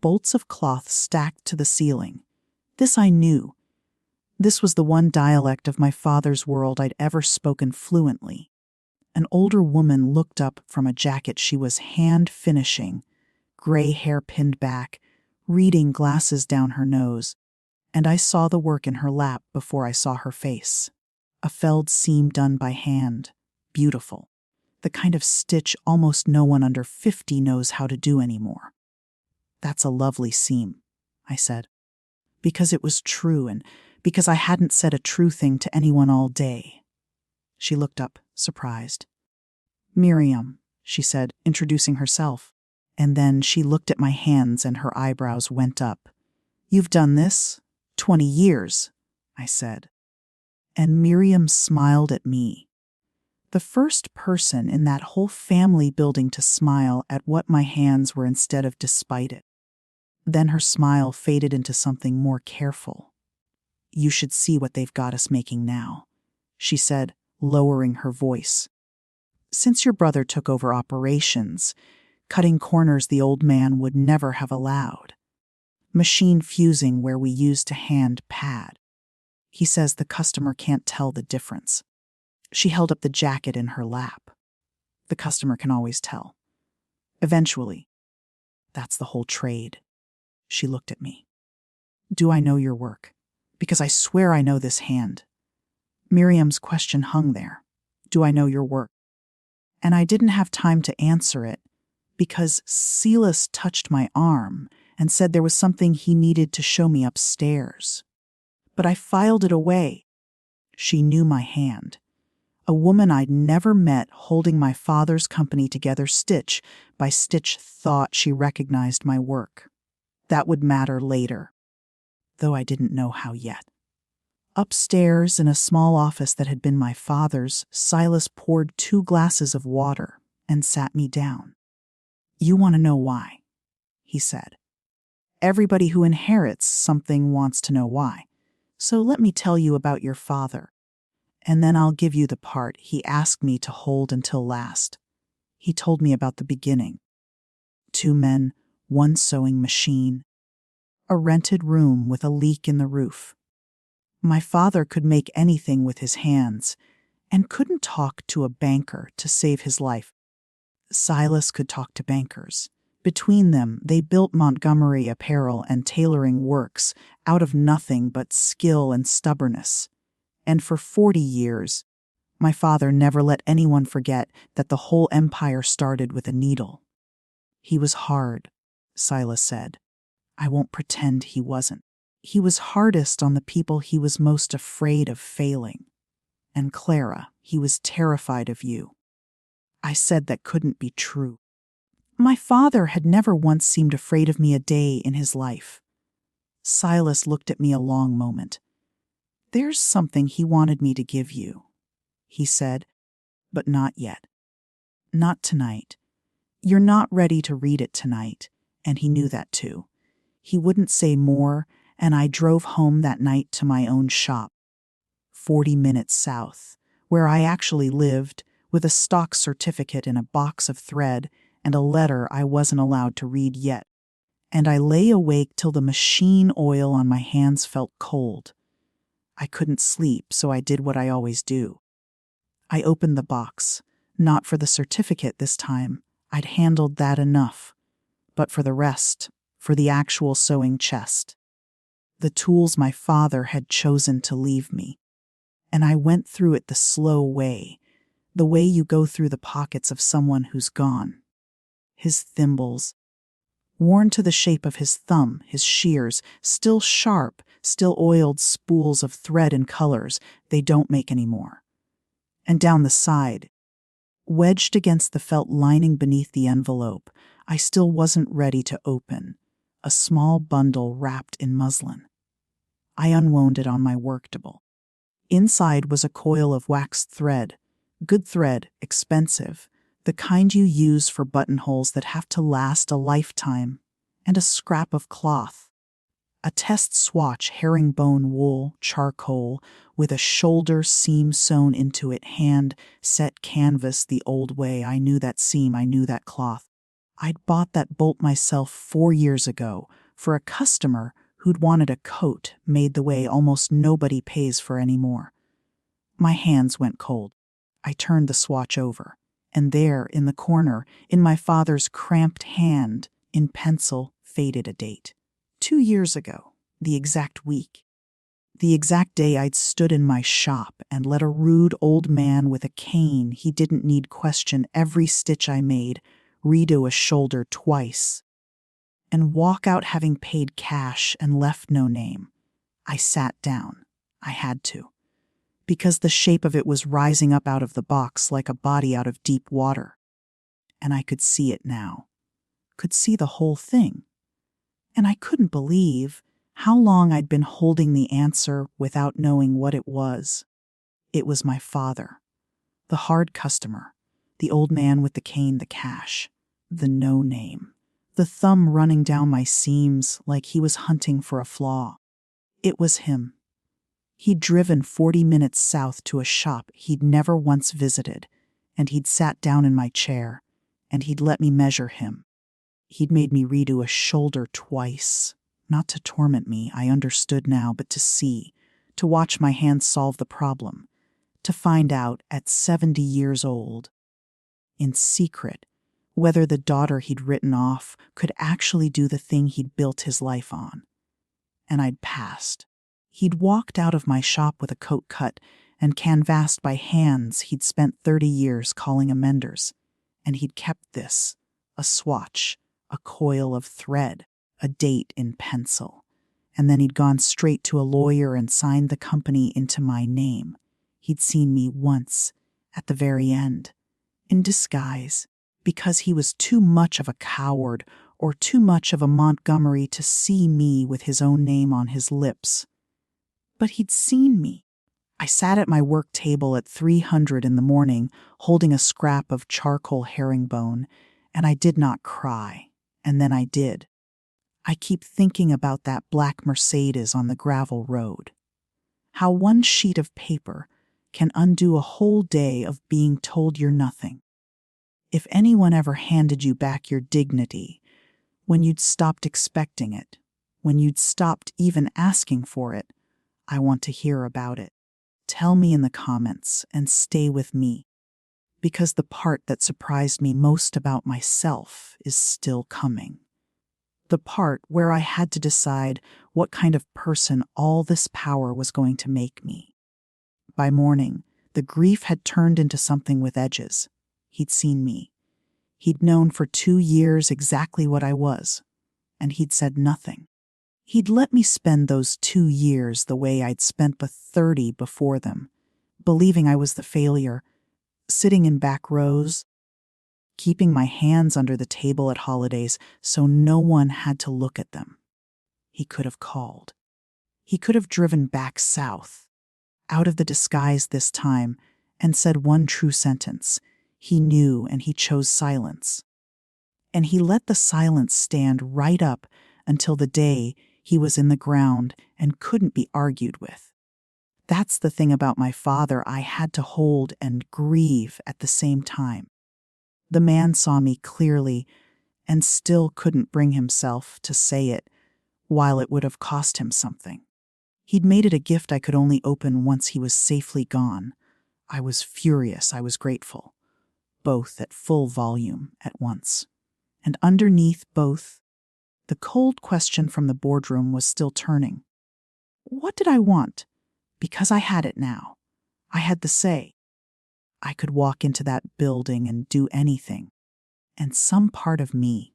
bolts of cloth stacked to the ceiling. This I knew. This was the one dialect of my father's world I'd ever spoken fluently. An older woman looked up from a jacket she was hand-finishing, gray hair pinned back, reading glasses down her nose, and I saw the work in her lap before I saw her face. A felled seam done by hand, beautiful. The kind of stitch almost no one under 50 knows how to do anymore. That's a lovely seam, I said, because it was true and because I hadn't said a true thing to anyone all day. She looked up, surprised. Miriam, she said, introducing herself, and then she looked at my hands and her eyebrows went up. You've done this 20 years, I said. And Miriam smiled at me. The first person in that whole family building to smile at what my hands were instead of despite it. Then her smile faded into something more careful. You should see what they've got us making now, she said, lowering her voice. Since your brother took over operations, cutting corners the old man would never have allowed. Machine fusing where we used to hand pad. He says the customer can't tell the difference. She held up the jacket in her lap. The customer can always tell. Eventually. That's the whole trade. She looked at me. Do I know your work? Because I swear I know this hand. Miriam's question hung there. Do I know your work? And I didn't have time to answer it because Silas touched my arm and said there was something he needed to show me upstairs. But I filed it away. She knew my hand. A woman I'd never met holding my father's company together stitch by stitch thought she recognized my work. That would matter later, though I didn't know how yet. Upstairs, in a small office that had been my father's, Silas poured 2 glasses of water and sat me down. You want to know why, he said. Everybody who inherits something wants to know why. So let me tell you about your father, and then I'll give you the part he asked me to hold until last. He told me about the beginning. 2 men, 1 sewing machine, a rented room with a leak in the roof. My father could make anything with his hands and couldn't talk to a banker to save his life. Silas could talk to bankers. Between them, they built Montgomery Apparel and tailoring works out of nothing but skill and stubbornness. And for 40 years, my father never let anyone forget that the whole empire started with a needle. He was hard, Silas said, I won't pretend he wasn't. He was hardest on the people he was most afraid of failing. And Clara, he was terrified of you. I said that couldn't be true. My father had never once seemed afraid of me a day in his life. Silas looked at me a long moment. There's something he wanted me to give you, he said, but not yet. Not tonight. You're not ready to read it tonight, and he knew that too. He wouldn't say more, and I drove home that night to my own shop, 40 minutes south, where I actually lived, with a stock certificate in a box of thread and a letter I wasn't allowed to read yet. And I lay awake till the machine oil on my hands felt cold. I couldn't sleep, so I did what I always do. I opened the box, not for the certificate this time. I'd handled that enough. But for the rest, for the actual sewing chest. The tools my father had chosen to leave me. And I went through it the slow way, the way you go through the pockets of someone who's gone. His thimbles, worn to the shape of his thumb, his shears, still sharp, still oiled spools of thread and colors they don't make anymore. And down the side, wedged against the felt lining beneath the envelope, I still wasn't ready to open, a small bundle wrapped in muslin. I unwound it on my work table. Inside was a coil of waxed thread, good thread, expensive, the kind you use for buttonholes that have to last a lifetime, and a scrap of cloth. A test swatch herringbone wool, charcoal, with a shoulder seam sewn into it, hand set canvas the old way. I knew that seam, I knew that cloth. I'd bought that bolt myself 4 years ago for a customer who'd wanted a coat made the way almost nobody pays for anymore. My hands went cold. I turned the swatch over, and there, in the corner, in my father's cramped hand, in pencil, faded a date. 2 years ago, the exact week. The exact day I'd stood in my shop and let a rude old man with a cane he didn't need question every stitch I made, redo a shoulder twice, and walk out having paid cash and left no name. I sat down. I had to. Because the shape of it was rising up out of the box like a body out of deep water. And I could see it now. Could see the whole thing. And I couldn't believe how long I'd been holding the answer without knowing what it was. It was my father. The hard customer. The old man with the cane, the cash. The no name. The thumb running down my seams like he was hunting for a flaw. It was him. He'd driven 40 minutes south to a shop he'd never once visited, and he'd sat down in my chair, and he'd let me measure him. He'd made me redo a shoulder twice, not to torment me, I understood now, but to see, to watch my hands solve the problem, to find out at 70 years old, in secret, whether the daughter he'd written off could actually do the thing he'd built his life on. And I'd passed. He'd walked out of my shop with a coat cut and canvassed by hands he'd spent 30 years calling amenders, and he'd kept this, a swatch, a coil of thread, a date in pencil, and then he'd gone straight to a lawyer and signed the company into my name. He'd seen me once, at the very end, in disguise, because he was too much of a coward or too much of a Montgomery to see me with his own name on his lips. But he'd seen me. I sat at my work table at 300 in the morning, holding a scrap of charcoal herringbone, and I did not cry, and then I did. I keep thinking about that black Mercedes on the gravel road. How one sheet of paper can undo a whole day of being told you're nothing. If anyone ever handed you back your dignity, when you'd stopped expecting it, when you'd stopped even asking for it, I want to hear about it. Tell me in the comments and stay with me, because the part that surprised me most about myself is still coming. The part where I had to decide what kind of person all this power was going to make me. By morning, the grief had turned into something with edges. He'd seen me. He'd known for 2 years exactly what I was, and he'd said nothing. He'd let me spend those 2 years the way I'd spent the 30 before them, believing I was the failure, sitting in back rows, keeping my hands under the table at holidays so no one had to look at them. He could have called. He could have driven back south, out of the disguise this time, and said one true sentence. He knew, and he chose silence. And he let the silence stand right up until the day he was in the ground and couldn't be argued with. That's the thing about my father I had to hold and grieve at the same time. The man saw me clearly and still couldn't bring himself to say it, while it would have cost him something. He'd made it a gift I could only open once he was safely gone. I was furious, I was grateful, both at full volume at once. And underneath both, the cold question from the boardroom was still turning. What did I want? Because I had it now. I had the say. I could walk into that building and do anything. And some part of me,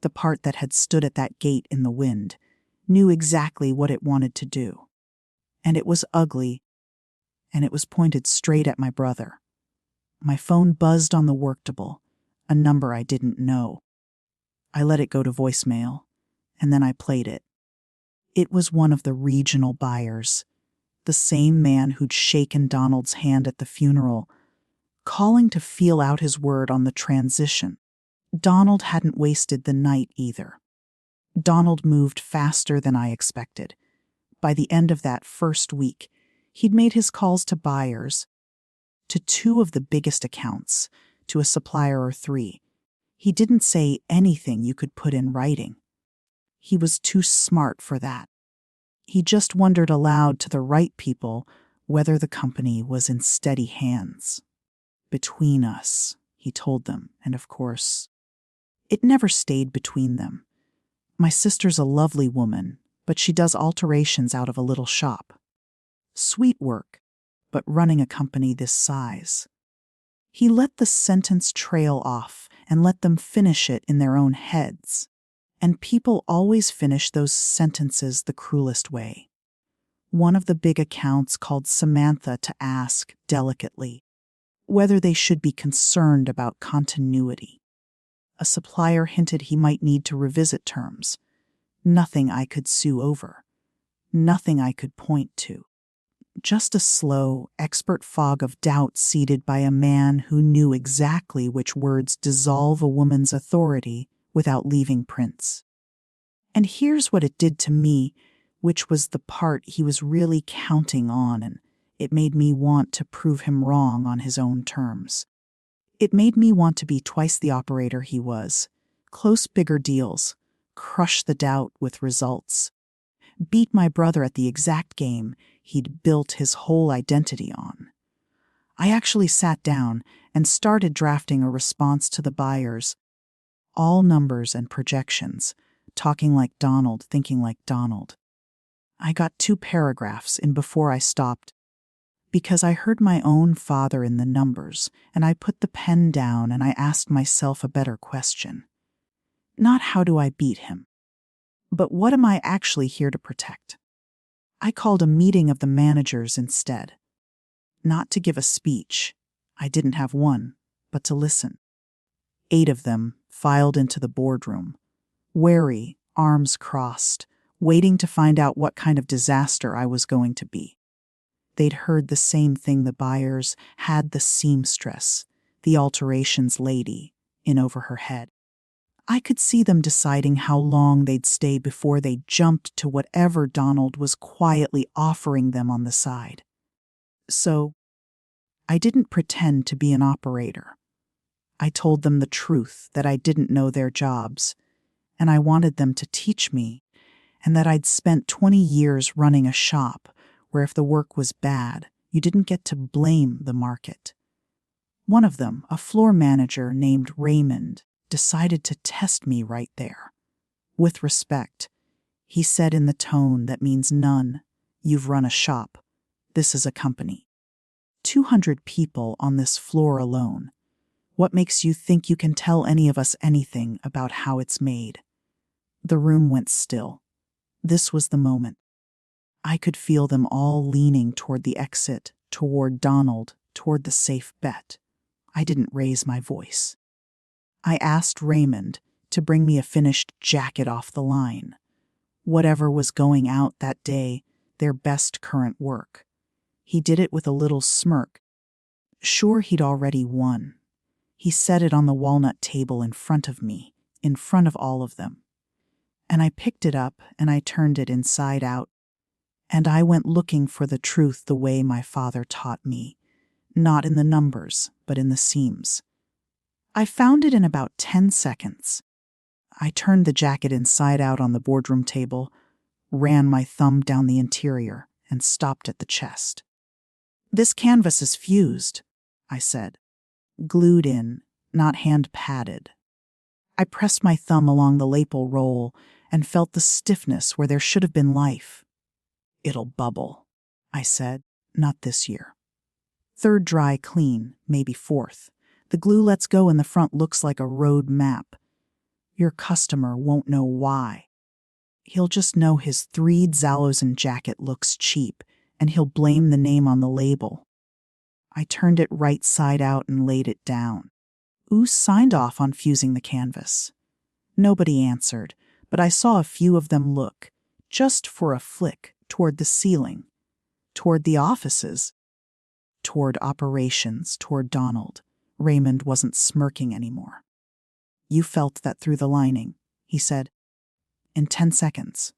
the part that had stood at that gate in the wind, knew exactly what it wanted to do. And it was ugly, and it was pointed straight at my brother. My phone buzzed on the worktable, a number I didn't know. I let it go to voicemail, and then I played it. It was one of the regional buyers, the same man who'd shaken Donald's hand at the funeral, calling to feel out his word on the transition. Donald hadn't wasted the night either. Donald moved faster than I expected. By the end of that first week, he'd made his calls to buyers, to 2 of the biggest accounts, to a supplier or 3. He didn't say anything you could put in writing. He was too smart for that. He just wondered aloud to the right people whether the company was in steady hands. Between us, he told them, and of course, it never stayed between them. My sister's a lovely woman, but she does alterations out of a little shop. Sweet work, but running a company this size. He let the sentence trail off and let them finish it in their own heads. And people always finish those sentences the cruelest way. One of the big accounts called Samantha to ask, delicately, whether they should be concerned about continuity. A supplier hinted he might need to revisit terms. Nothing I could sue over. Nothing I could point to. Just a slow, expert fog of doubt seeded by a man who knew exactly which words dissolve a woman's authority without leaving prints. And here's what it did to me, which was the part he was really counting on, and it made me want to prove him wrong on his own terms. It made me want to be twice the operator he was, close bigger deals, crush the doubt with results, beat my brother at the exact game he'd built his whole identity on. I actually sat down and started drafting a response to the buyers, all numbers and projections, talking like Donald, thinking like Donald. I got 2 paragraphs in before I stopped, because I heard my own father in the numbers, and I put the pen down and I asked myself a better question. Not how do I beat him, but what am I actually here to protect? I called a meeting of the managers instead. Not to give a speech, I didn't have one, but to listen. 8 of them filed into the boardroom, wary, arms crossed, waiting to find out what kind of disaster I was going to be. They'd heard the same thing the buyers had the seamstress, the alterations lady, in over her head. I could see them deciding how long they'd stay before they jumped to whatever Donald was quietly offering them on the side. So, I didn't pretend to be an operator. I told them the truth, that I didn't know their jobs, and I wanted them to teach me, and that I'd spent 20 years running a shop where if the work was bad, you didn't get to blame the market. One of them, a floor manager named Raymond, decided to test me right there. With respect, he said in the tone that means none, "You've run a shop. This is a company. 200 people on this floor alone. What makes you think you can tell any of us anything about how it's made?" The room went still. This was the moment. I could feel them all leaning toward the exit, toward Donald, toward the safe bet. I didn't raise my voice. I asked Raymond to bring me a finished jacket off the line. Whatever was going out that day, their best current work. He did it with a little smirk. Sure, he'd already won. He set it on the walnut table in front of me, in front of all of them. And I picked it up and I turned it inside out. And I went looking for the truth the way my father taught me, not in the numbers, but in the seams. I found it in about 10 seconds. I turned the jacket inside out on the boardroom table, ran my thumb down the interior, and stopped at the chest. "This canvas is fused," I said. "Glued in, not hand-padded." I pressed my thumb along the lapel roll and felt the stiffness where there should have been life. "It'll bubble," I said. "Not this year. Third dry clean, maybe fourth. The glue lets go and the front looks like a road map. Your customer won't know why. He'll just know his threed Zalozin jacket looks cheap, and he'll blame the name on the label." I turned it right side out and laid it down. "Who signed off on fusing the canvas?" Nobody answered, but I saw a few of them look, just for a flick, toward the ceiling, toward the offices, toward operations, toward Donald. Raymond wasn't smirking anymore. "You felt that through the lining," he said. "In 10 seconds.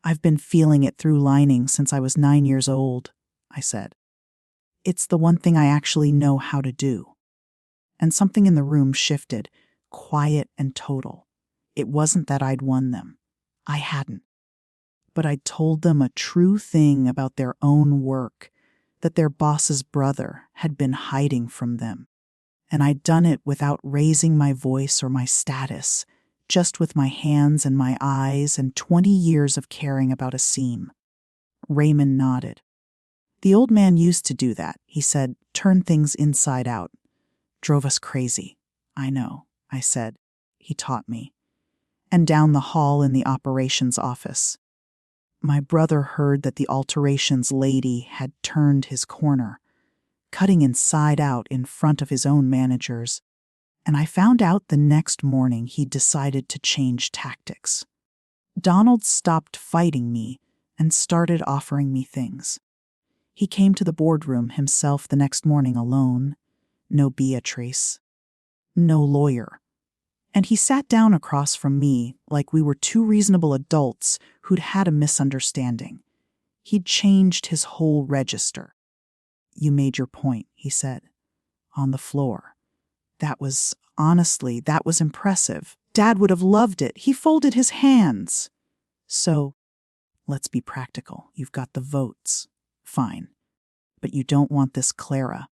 "I've been feeling it through lining since I was 9 years old," I said. "It's the one thing I actually know how to do." And something in the room shifted, quiet and total. It wasn't that I'd won them. I hadn't. But I'd told them a true thing about their own work, that their boss's brother had been hiding from them. And I'd done it without raising my voice or my status, just with my hands and my eyes and 20 years of caring about a seam. Raymond nodded. "The old man used to do that," he said, "turn things inside out. Drove us crazy." "I know," I said. "He taught me." And down the hall in the operations office. My brother heard that the alterations lady had turned his corner, cutting inside out in front of his own managers, and I found out the next morning he decided to change tactics. Donald stopped fighting me and started offering me things. He came to the boardroom himself the next morning alone, no Beatrice, no lawyer, and he sat down across from me like we were two reasonable adults who'd had a misunderstanding. He'd changed his whole register. "You made your point," he said, "on the floor. That was impressive. Dad would have loved it. He folded his hands. So, let's be practical. You've got the votes. Fine. But you don't want this Clara.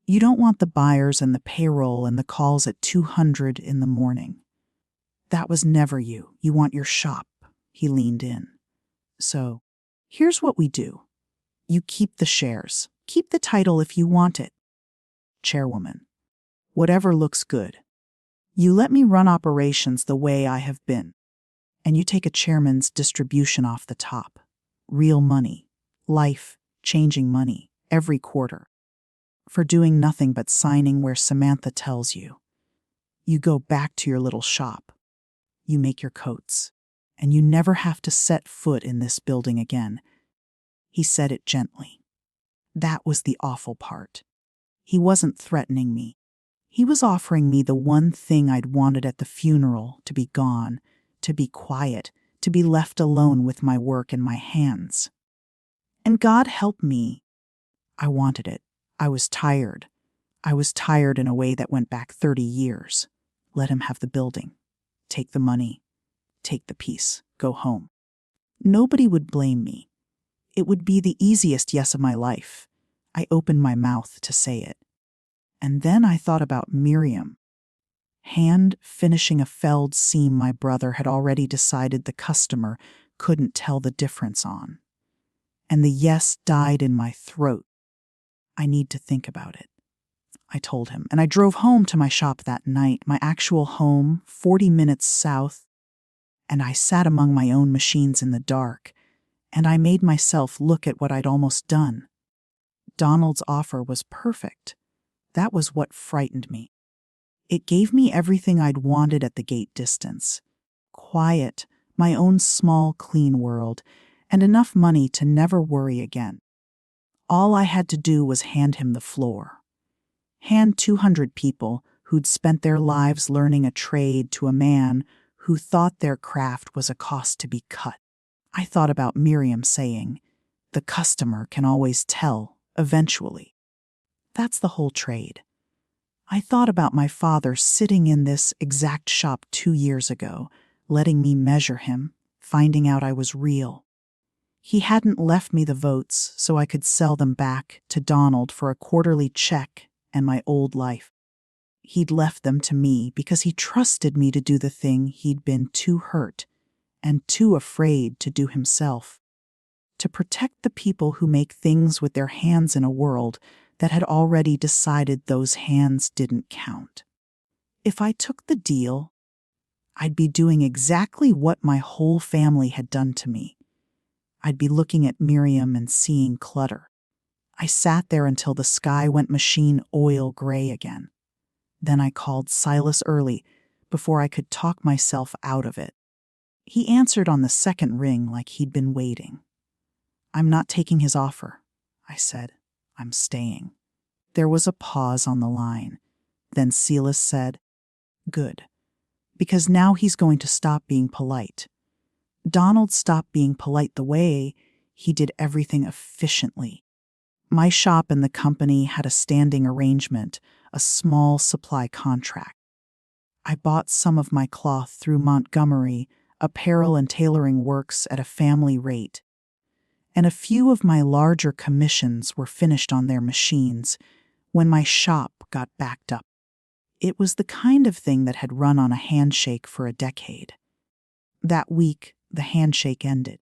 You don't want the buyers and the payroll and the calls at 200 in the morning. That was never you. You want your shop." He leaned in. "So, here's what we do. You keep the shares. Keep the title if you want it. Chairwoman. Whatever looks good. You let me run operations the way I have been. And you take a chairman's distribution off the top. Real money. Life-changing money. Every quarter. For doing nothing but signing where Samantha tells you. You go back to your little shop. You make your coats. And you never have to set foot in this building again." He said it gently. That was the awful part. He wasn't threatening me. He was offering me the one thing I'd wanted at the funeral, to be gone, to be quiet, to be left alone with my work in my hands. And God help me. I wanted it. I was tired. I was tired in a way that went back 30 years. Let him have the building. Take the money. Take the peace. Go home. Nobody would blame me. It would be the easiest yes of my life. I opened my mouth to say it. And then I thought about Miriam. Hand finishing a felled seam my brother had already decided the customer couldn't tell the difference on. And the yes died in my throat. "I need to think about it," I told him, and I drove home to my shop that night, my actual home, 40 minutes south. and I sat among my own machines in the dark, and I made myself look at what I'd almost done. Donald's offer was perfect. That was what frightened me. It gave me everything I'd wanted at the gate distance. Quiet, my own small, clean world, and enough money to never worry again. All I had to do was hand him the floor. Hand 200 people who'd spent their lives learning a trade to a man who thought their craft was a cost to be cut. I thought about Miriam saying, "The customer can always tell, eventually." That's the whole trade. I thought about my father sitting in this exact shop 2 years ago, letting me measure him, finding out I was real. He hadn't left me the votes so I could sell them back to Donald for a quarterly check and my old life. He'd left them to me because he trusted me to do the thing he'd been too hurt and too afraid to do himself. To protect the people who make things with their hands in a world that had already decided those hands didn't count. If I took the deal, I'd be doing exactly what my whole family had done to me. I'd be looking at Miriam and seeing clutter. I sat there until the sky went machine oil gray again. Then I called Silas early before I could talk myself out of it. He answered on the second ring like he'd been waiting. "I'm not taking his offer," I said. "I'm staying." There was a pause on the line. Then Silas said, "Good, because now he's going to stop being polite." Donald stopped being polite the way he did everything efficiently. My shop and the company had a standing arrangement, a small supply contract. I bought some of my cloth through Montgomery Apparel and Tailoring Works at a family rate, and a few of my larger commissions were finished on their machines when my shop got backed up. It was the kind of thing that had run on a handshake for a decade. That week, the handshake ended.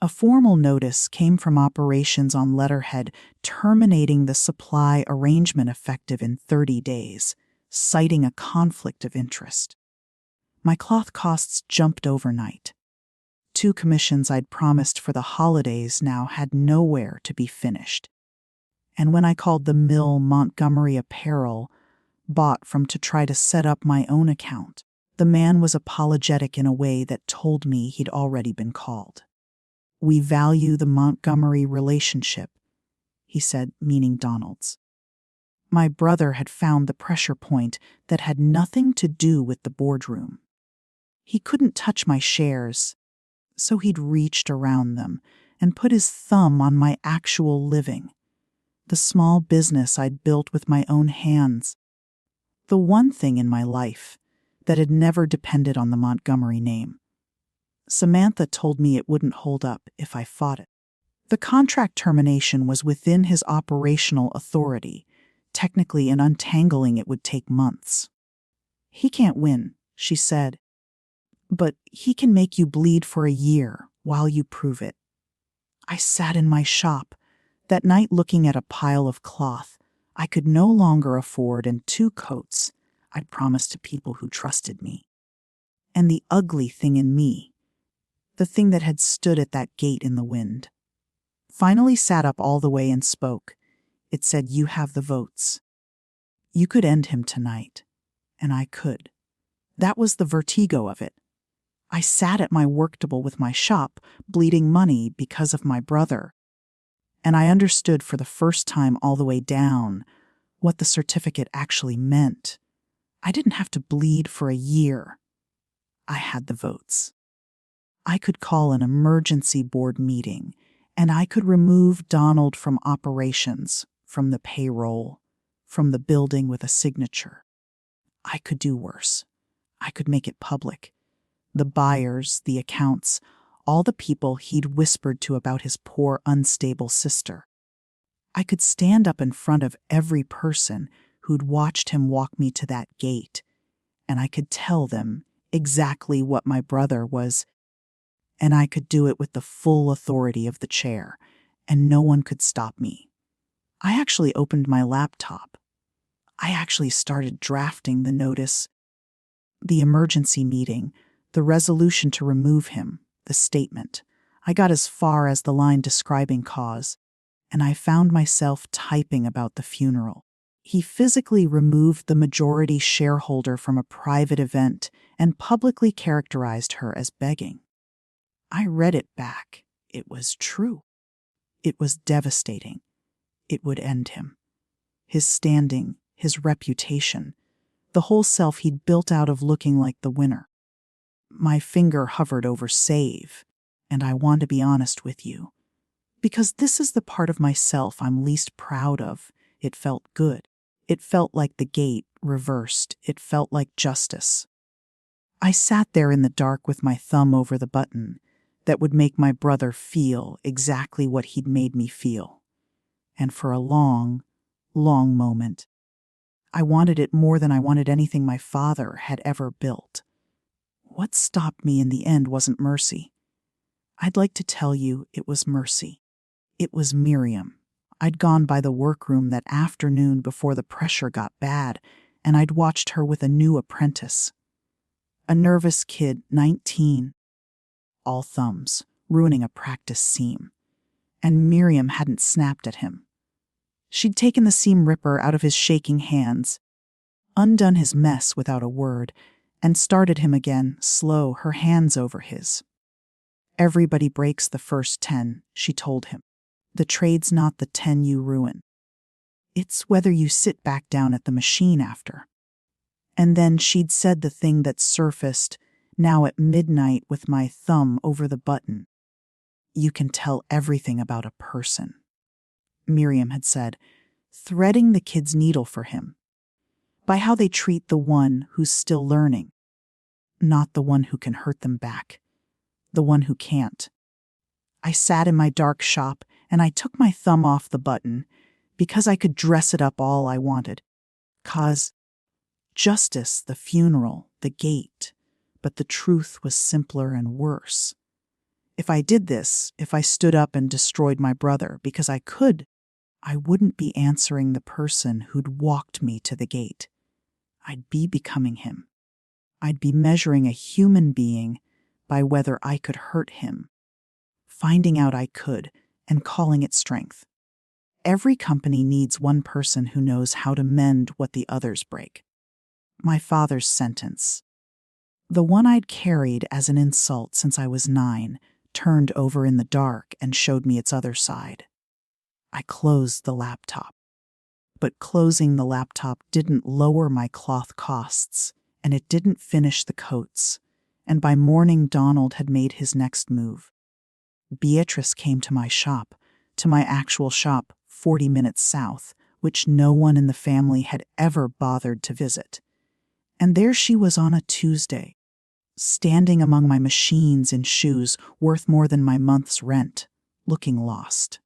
A formal notice came from operations on letterhead terminating the supply arrangement effective in 30 days, citing a conflict of interest. My cloth costs jumped overnight. 2 commissions I'd promised for the holidays now had nowhere to be finished. And when I called the mill Montgomery Apparel, bought from to try to set up my own account, the man was apologetic in a way that told me he'd already been called. "We value the Montgomery relationship," he said, meaning Donald's. My brother had found the pressure point that had nothing to do with the boardroom. He couldn't touch my shares, so he'd reached around them and put his thumb on my actual living, the small business I'd built with my own hands, the one thing in my life that had never depended on the Montgomery name. Samantha told me it wouldn't hold up if I fought it. The contract termination was within his operational authority. Technically, and untangling it would take months. "He can't win," she said, "but he can make you bleed for a year while you prove it." I sat in my shop that night looking at a pile of cloth I could no longer afford and 2 coats I'd promised to people who trusted me. And the ugly thing in me, the thing that had stood at that gate in the wind, finally sat up all the way and spoke. It said, "You have the votes. You could end him tonight." And I could. That was the vertigo of it. I sat at my work table with my shop, bleeding money because of my brother. And I understood for the first time all the way down what the certificate actually meant. I didn't have to bleed for a year. I had the votes. I could call an emergency board meeting, and I could remove Donald from operations, from the payroll, from the building with a signature. I could do worse. I could make it public. The buyers, the accounts, all the people he'd whispered to about his poor, unstable sister. I could stand up in front of every person who'd watched him walk me to that gate, and I could tell them exactly what my brother was, and I could do it with the full authority of the chair, and no one could stop me. I actually opened my laptop. I actually started drafting the notice, the emergency meeting, The resolution to remove him, the statement. I got as far as the line describing cause, and I found myself typing about the funeral. He physically removed the majority shareholder from a private event and publicly characterized her as begging. I read it back. It was true. It was devastating. It would end him. His standing, his reputation, the whole self he'd built out of looking like the winner. My finger hovered over save, and I want to be honest with you. Because this is the part of myself I'm least proud of. It felt good. It felt like the gate reversed. It felt like justice. I sat there in the dark with my thumb over the button that would make my brother feel exactly what he'd made me feel. And for a long, long moment, I wanted it more than I wanted anything my father had ever built. What stopped me in the end wasn't mercy. I'd like to tell you it was mercy. It was Miriam. I'd gone by the workroom that afternoon before the pressure got bad, and I'd watched her with a new apprentice. A nervous kid, 19. All thumbs, ruining a practice seam. And Miriam hadn't snapped at him. She'd taken the seam ripper out of his shaking hands, undone his mess without a word, and started him again, slow, her hands over his. Everybody breaks the first 10, she told him. The trade's not the 10 you ruin. It's whether you sit back down at the machine after. And then she'd said the thing that surfaced, now at midnight with my thumb over the button. You can tell everything about a person. Miriam had said, threading the kid's needle for him. By how they treat the one who's still learning. Not the one who can hurt them back. The one who can't. I sat in my dark shop and I took my thumb off the button because I could dress it up all I wanted. 'Cause justice, the funeral, the gate, but the truth was simpler and worse. If I did this, if I stood up and destroyed my brother because I could, I wouldn't be answering the person who'd walked me to the gate. I'd be becoming him. I'd be measuring a human being by whether I could hurt him. Finding out I could and calling it strength. Every company needs one person who knows how to mend what the others break. My father's sentence. The one I'd carried as an insult since I was 9 turned over in the dark and showed me its other side. I closed the laptop. But closing the laptop didn't lower my cloth costs, and it didn't finish the coats, and by morning Donald had made his next move. Beatrice came to my shop, to my actual shop 40 minutes south, which no one in the family had ever bothered to visit. And there she was on a Tuesday, standing among my machines in shoes worth more than my month's rent, looking lost.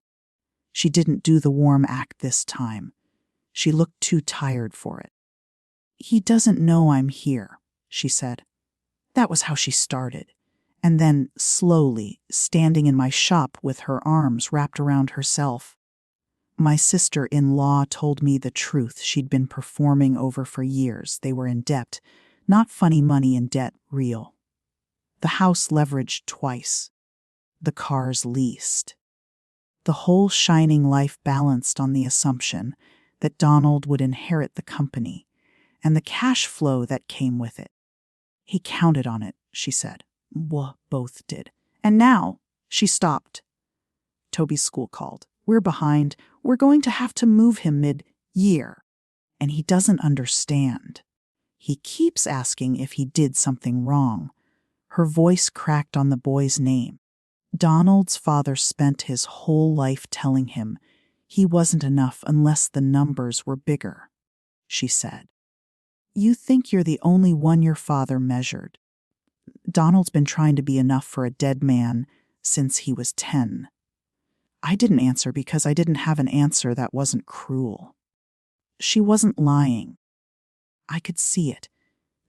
She didn't do the warm act this time. She looked too tired for it. He doesn't know I'm here, she said. That was how she started. And then, slowly, standing in my shop with her arms wrapped around herself. My sister-in-law told me the truth she'd been performing over for years. They were in debt, not funny money in debt, real. The house leveraged twice. The cars leased. The whole shining life balanced on the assumption that Donald would inherit the company and the cash flow that came with it. He counted on it, she said. Both did. And now, she stopped. Toby's school called. We're behind. We're going to have to move him mid-year. And he doesn't understand. He keeps asking if he did something wrong. Her voice cracked on the boy's name. Donald's father spent his whole life telling him he wasn't enough unless the numbers were bigger, she said. You think you're the only one your father measured. Donald's been trying to be enough for a dead man since he was 10. I didn't answer because I didn't have an answer that wasn't cruel. She wasn't lying. I could see it.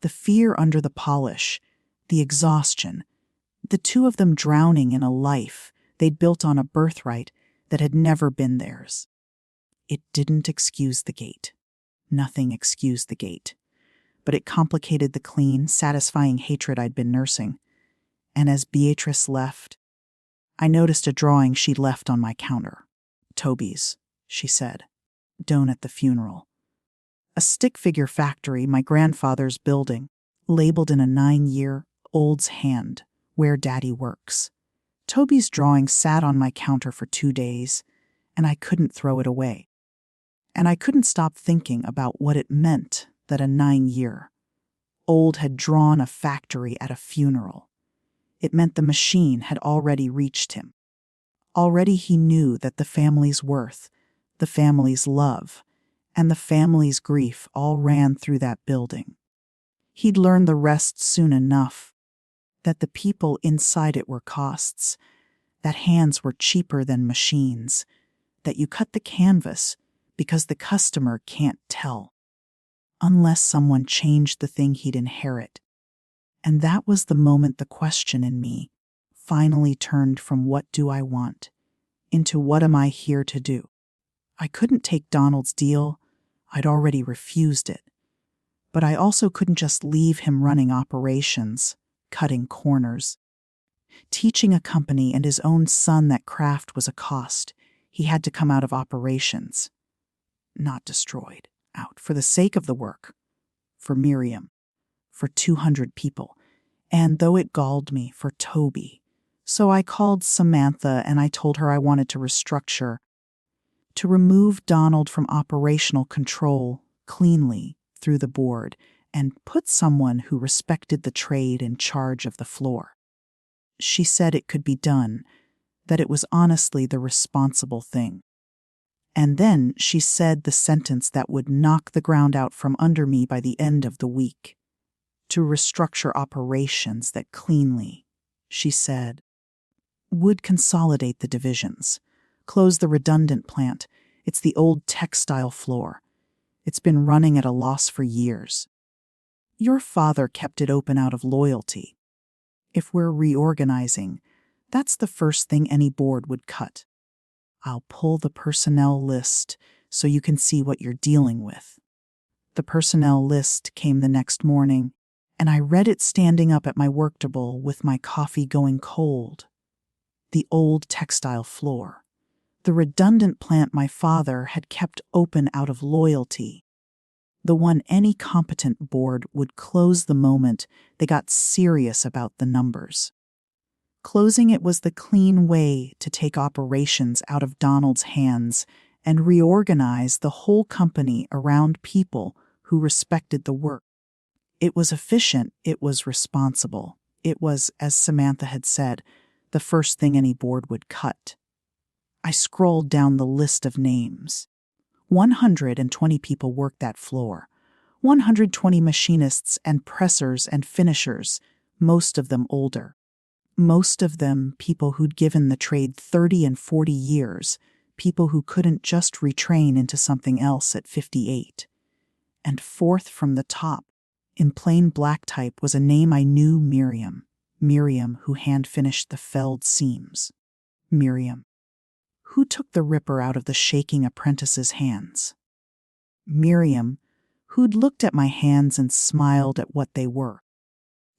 The fear under the polish, the exhaustion, the two of them drowning in a life they'd built on a birthright that had never been theirs. It didn't excuse the gate. Nothing excused the gate. but it complicated the clean, satisfying hatred I'd been nursing. And as Beatrice left, I noticed a drawing she'd left on my counter. "Toby's," she said. "Down at the funeral." A stick figure factory, my grandfather's building, labeled in a 9-year-old's hand, "Where Daddy Works." Toby's drawing sat on my counter for 2 days, and I couldn't throw it away. And I couldn't stop thinking about what it meant that a 9-year-old had drawn a factory at a funeral. It meant the machine had already reached him. Already he knew that the family's worth, the family's love, and the family's grief all ran through that building. He'd learn the rest soon enough, that the people inside it were costs, that hands were cheaper than machines, that you cut the canvas because the customer can't tell, unless someone changed the thing he'd inherit. And that was the moment the question in me finally turned from "what do I want" into "what am I here to do?" I couldn't take Donald's deal. I'd already refused it. But I also couldn't just leave him running operations, cutting corners. Teaching a company and his own son that craft was a cost. He had to come out of operations. Not destroyed. Out. For the sake of the work. For Miriam. For 200 people. And though it galled me, for Toby. So I called Samantha and I told her I wanted to restructure, to remove Donald from operational control cleanly through the board and put someone who respected the trade in charge of the floor. She said it could be done, that it was honestly the responsible thing. And then she said the sentence that would knock the ground out from under me by the end of the week. To restructure operations that cleanly, she said, would consolidate the divisions, close the redundant plant. It's the old textile floor. It's been running at a loss for years. Your father kept it open out of loyalty. If we're reorganizing, that's the first thing any board would cut. I'll pull the personnel list so you can see what you're dealing with. The personnel list came the next morning, and I read it standing up at my work table with my coffee going cold. The old textile floor. The redundant plant my father had kept open out of loyalty. The one any competent board would close the moment they got serious about the numbers. Closing it was the clean way to take operations out of Donald's hands and reorganize the whole company around people who respected the work. It was efficient, it was responsible. It was, as Samantha had said, the first thing any board would cut. I scrolled down the list of names. 120 people worked that floor. 120 machinists and pressers and finishers, most of them older. Most of them people who'd given the trade 30 and 40 years, people who couldn't just retrain into something else at 58. And fourth from the top, in plain black type, was a name I knew: Miriam. Miriam, who hand-finished the felled seams. Miriam. Who took the ripper out of the shaking apprentice's hands? Miriam, who'd looked at my hands and smiled at what they were.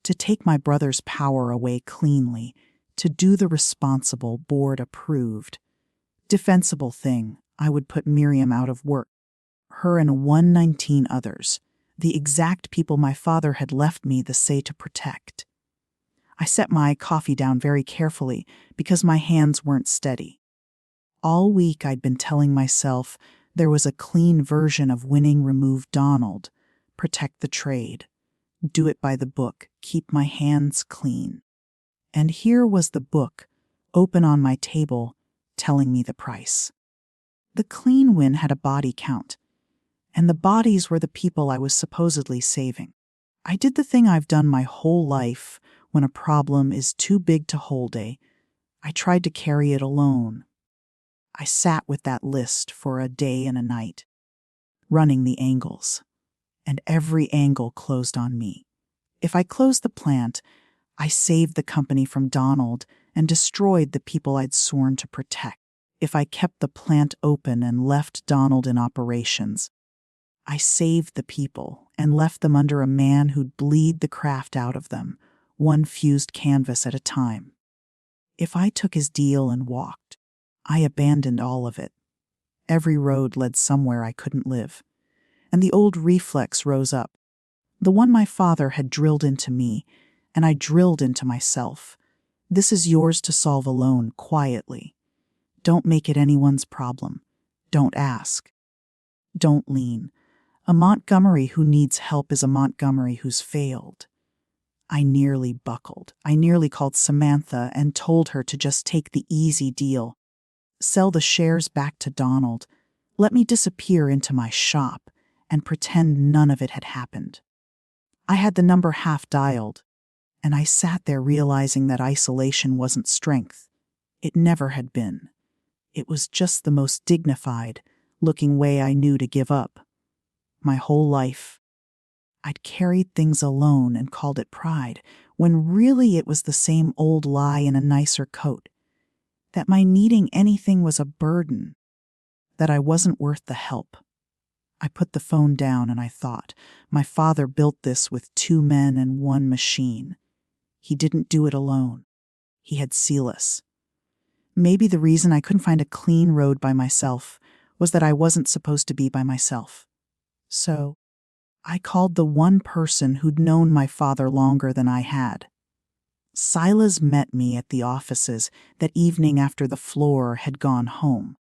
To take my brother's power away cleanly, to do the responsible, board-approved, defensible thing, I would put Miriam out of work. Her and 119 others, the exact people my father had left me the say to protect. I set my coffee down very carefully because my hands weren't steady. All week I'd been telling myself there was a clean version of winning: remove Donald, protect the trade, do it by the book, keep my hands clean. And here was the book, open on my table, telling me the price. The clean win had a body count, and the bodies were the people I was supposedly saving. I did the thing I've done my whole life when a problem is too big to hold. I tried to carry it alone. I sat with that list for a day and a night, running the angles, and every angle closed on me. If I closed the plant, I saved the company from Donald and destroyed the people I'd sworn to protect. If I kept the plant open and left Donald in operations, I saved the people and left them under a man who'd bleed the craft out of them, one fused canvas at a time. If I took his deal and walked, I abandoned all of it. Every road led somewhere I couldn't live. And the old reflex rose up, the one my father had drilled into me, and I drilled into myself. This is yours to solve alone, quietly. Don't make it anyone's problem. Don't ask. Don't lean. A Montgomery who needs help is a Montgomery who's failed. I nearly buckled. I nearly called Samantha and told her to just take the easy deal. Sell the shares back to Donald. Let me disappear into my shop and pretend none of it had happened. I had the number half dialed, and I sat there realizing that isolation wasn't strength. It never had been. It was just the most dignified looking way I knew to give up. My whole life, I'd carried things alone and called it pride, when really it was the same old lie in a nicer coat, that my needing anything was a burden, that I wasn't worth the help. I put the phone down and I thought, my father built this with 2 men and 1 machine. He didn't do it alone. He had Silas. Maybe the reason I couldn't find a clean road by myself was that I wasn't supposed to be by myself. So I called the one person who'd known my father longer than I had. Silas met me at the offices that evening after the floor had gone home.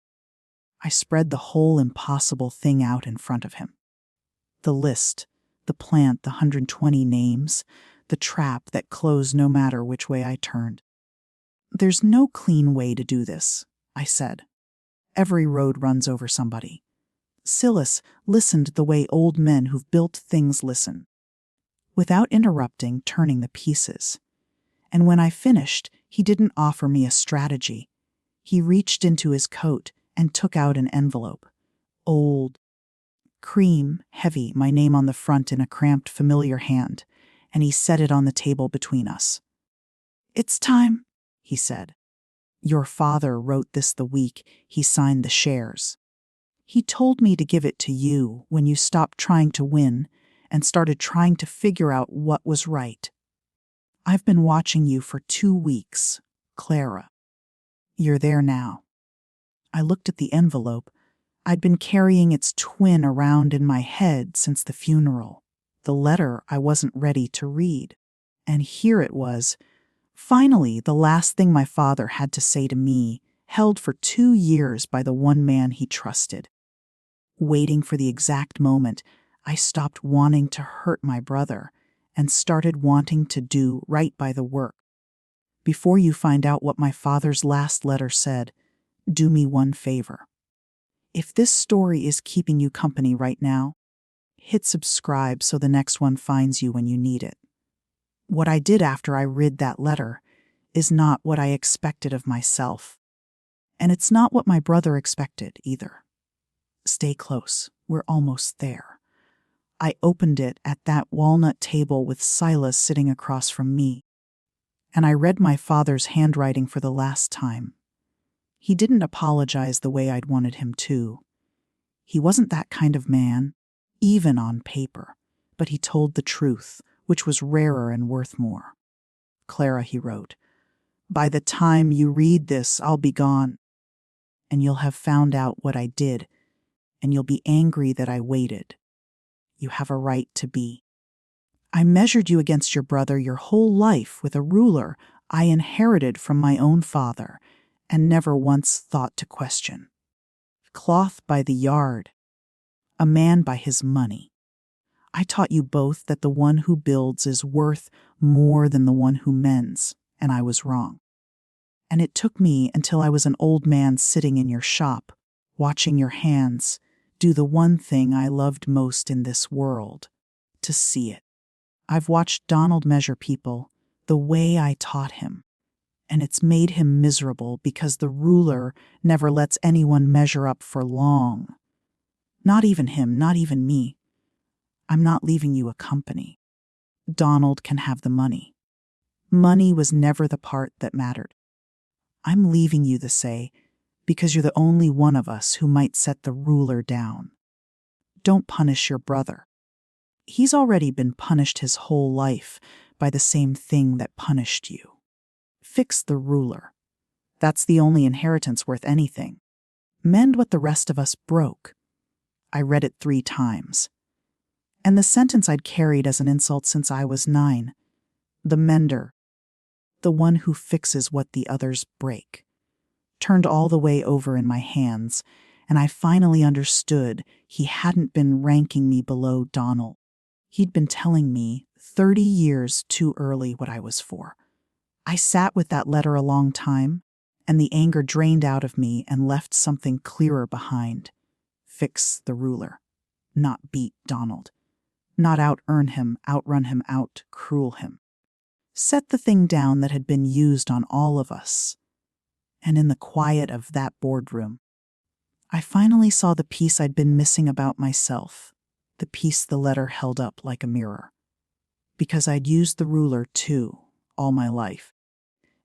I spread the whole impossible thing out in front of him. The list, the plant, the 120 names, the trap that closed no matter which way I turned. There's no clean way to do this, I said. Every road runs over somebody. Silas listened the way old men who've built things listen, without interrupting, turning the pieces. And when I finished, he didn't offer me a strategy. He reached into his coat and took out an envelope. Old, cream, heavy, my name on the front in a cramped, familiar hand, and he set it on the table between us. "It's time," he said. "Your father wrote this the week he signed the shares. He told me to give it to you when you stopped trying to win and started trying to figure out what was right. I've been watching you for 2 weeks, Clara. You're there now." I looked at the envelope. I'd been carrying its twin around in my head since the funeral. The letter I wasn't ready to read. And here it was. Finally, the last thing my father had to say to me, held for 2 years by the one man he trusted. Waiting for the exact moment, I stopped wanting to hurt my brother and started wanting to do right by the work. Before you find out what my father's last letter said, do me one favor. If this story is keeping you company right now, hit subscribe so the next one finds you when you need it. What I did after I read that letter is not what I expected of myself. And it's not what my brother expected either. Stay close. We're almost there. I opened it at that walnut table with Silas sitting across from me. And I read my father's handwriting for the last time. He didn't apologize the way I'd wanted him to. He wasn't that kind of man, even on paper, but he told the truth, which was rarer and worth more. "Clara," he wrote, "by the time you read this, I'll be gone, and you'll have found out what I did, and you'll be angry that I waited. You have a right to be. I measured you against your brother your whole life with a ruler I inherited from my own father and never once thought to question. Cloth by the yard, a man by his money. I taught you both that the one who builds is worth more than the one who mends, and I was wrong. And it took me until I was an old man sitting in your shop, watching your hands do the one thing I loved most in this world, to see it. I've watched Donald measure people the way I taught him, and it's made him miserable because the ruler never lets anyone measure up for long. Not even him, not even me. I'm not leaving you a company. Donald can have the money. Money was never the part that mattered. I'm leaving you the say because you're the only one of us who might set the ruler down. Don't punish your brother. He's already been punished his whole life by the same thing that punished you. Fix the ruler. That's the only inheritance worth anything. Mend what the rest of us broke. I read it 3 times. And the sentence I'd carried as an insult since I was 9. The mender, the one who fixes what the others break, turned all the way over in my hands, and I finally understood he hadn't been ranking me below Donald. He'd been telling me 30 years too early what I was for. I sat with that letter a long time, and the anger drained out of me and left something clearer behind. Fix the ruler, not beat Donald. Not out-earn him, outrun him, out-cruel him. Set the thing down that had been used on all of us. And in the quiet of that boardroom, I finally saw the piece I'd been missing about myself, the piece the letter held up like a mirror. Because I'd used the ruler, too, all my life.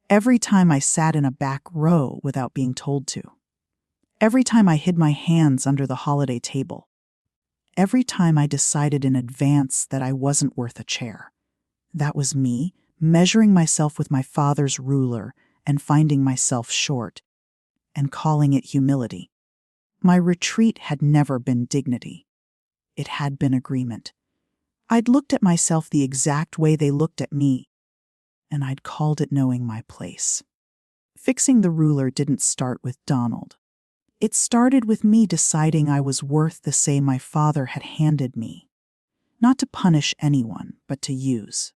Every time I sat in a back row without being told to. Every time I hid my hands under the holiday table. Every time I decided in advance that I wasn't worth a chair. That was me, measuring myself with my father's ruler and finding myself short, and calling it humility. My retreat had never been dignity. It had been agreement. I'd looked at myself the exact way they looked at me, and I'd called it knowing my place. Fixing the ruler didn't start with Donald. It started with me deciding I was worth the say my father had handed me. Not to punish anyone, but to use.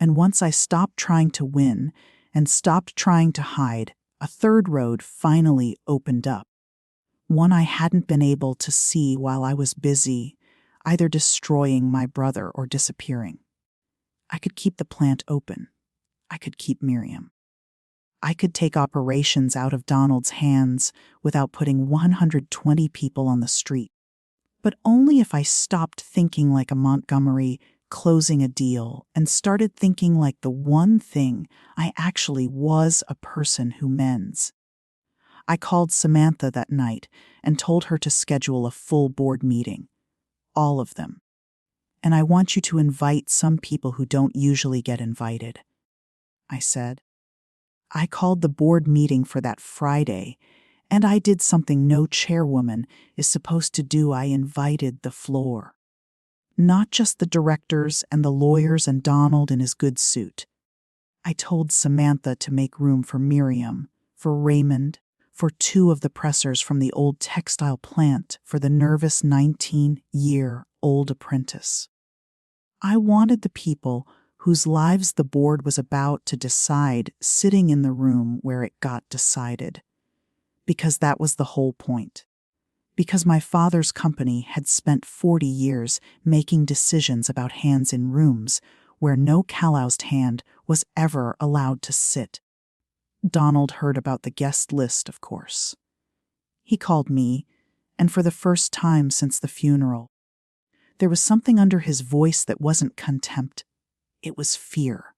And once I stopped trying to win and stopped trying to hide, a third road finally opened up. One I hadn't been able to see while I was busy, either destroying my brother or disappearing. I could keep the plant open. I could keep Miriam. I could take operations out of Donald's hands without putting 120 people on the street. But only if I stopped thinking like a Montgomery closing a deal and started thinking like the one thing I actually was, a person who mends. I called Samantha that night and told her to schedule a full board meeting. All of them. And I want you to invite some people who don't usually get invited, I said. I called the board meeting for that Friday, and I did something no chairwoman is supposed to do. I invited the floor. Not just the directors and the lawyers and Donald in his good suit. I told Samantha to make room for Miriam, for Raymond, for 2 of the pressers from the old textile plant, for the nervous 19-year-old apprentice. I wanted the people whose lives the board was about to decide sitting in the room where it got decided. Because that was the whole point. Because my father's company had spent 40 years making decisions about hands in rooms where no calloused hand was ever allowed to sit. Donald heard about the guest list, of course. He called me, and for the first time since the funeral, there was something under his voice that wasn't contempt. It was fear.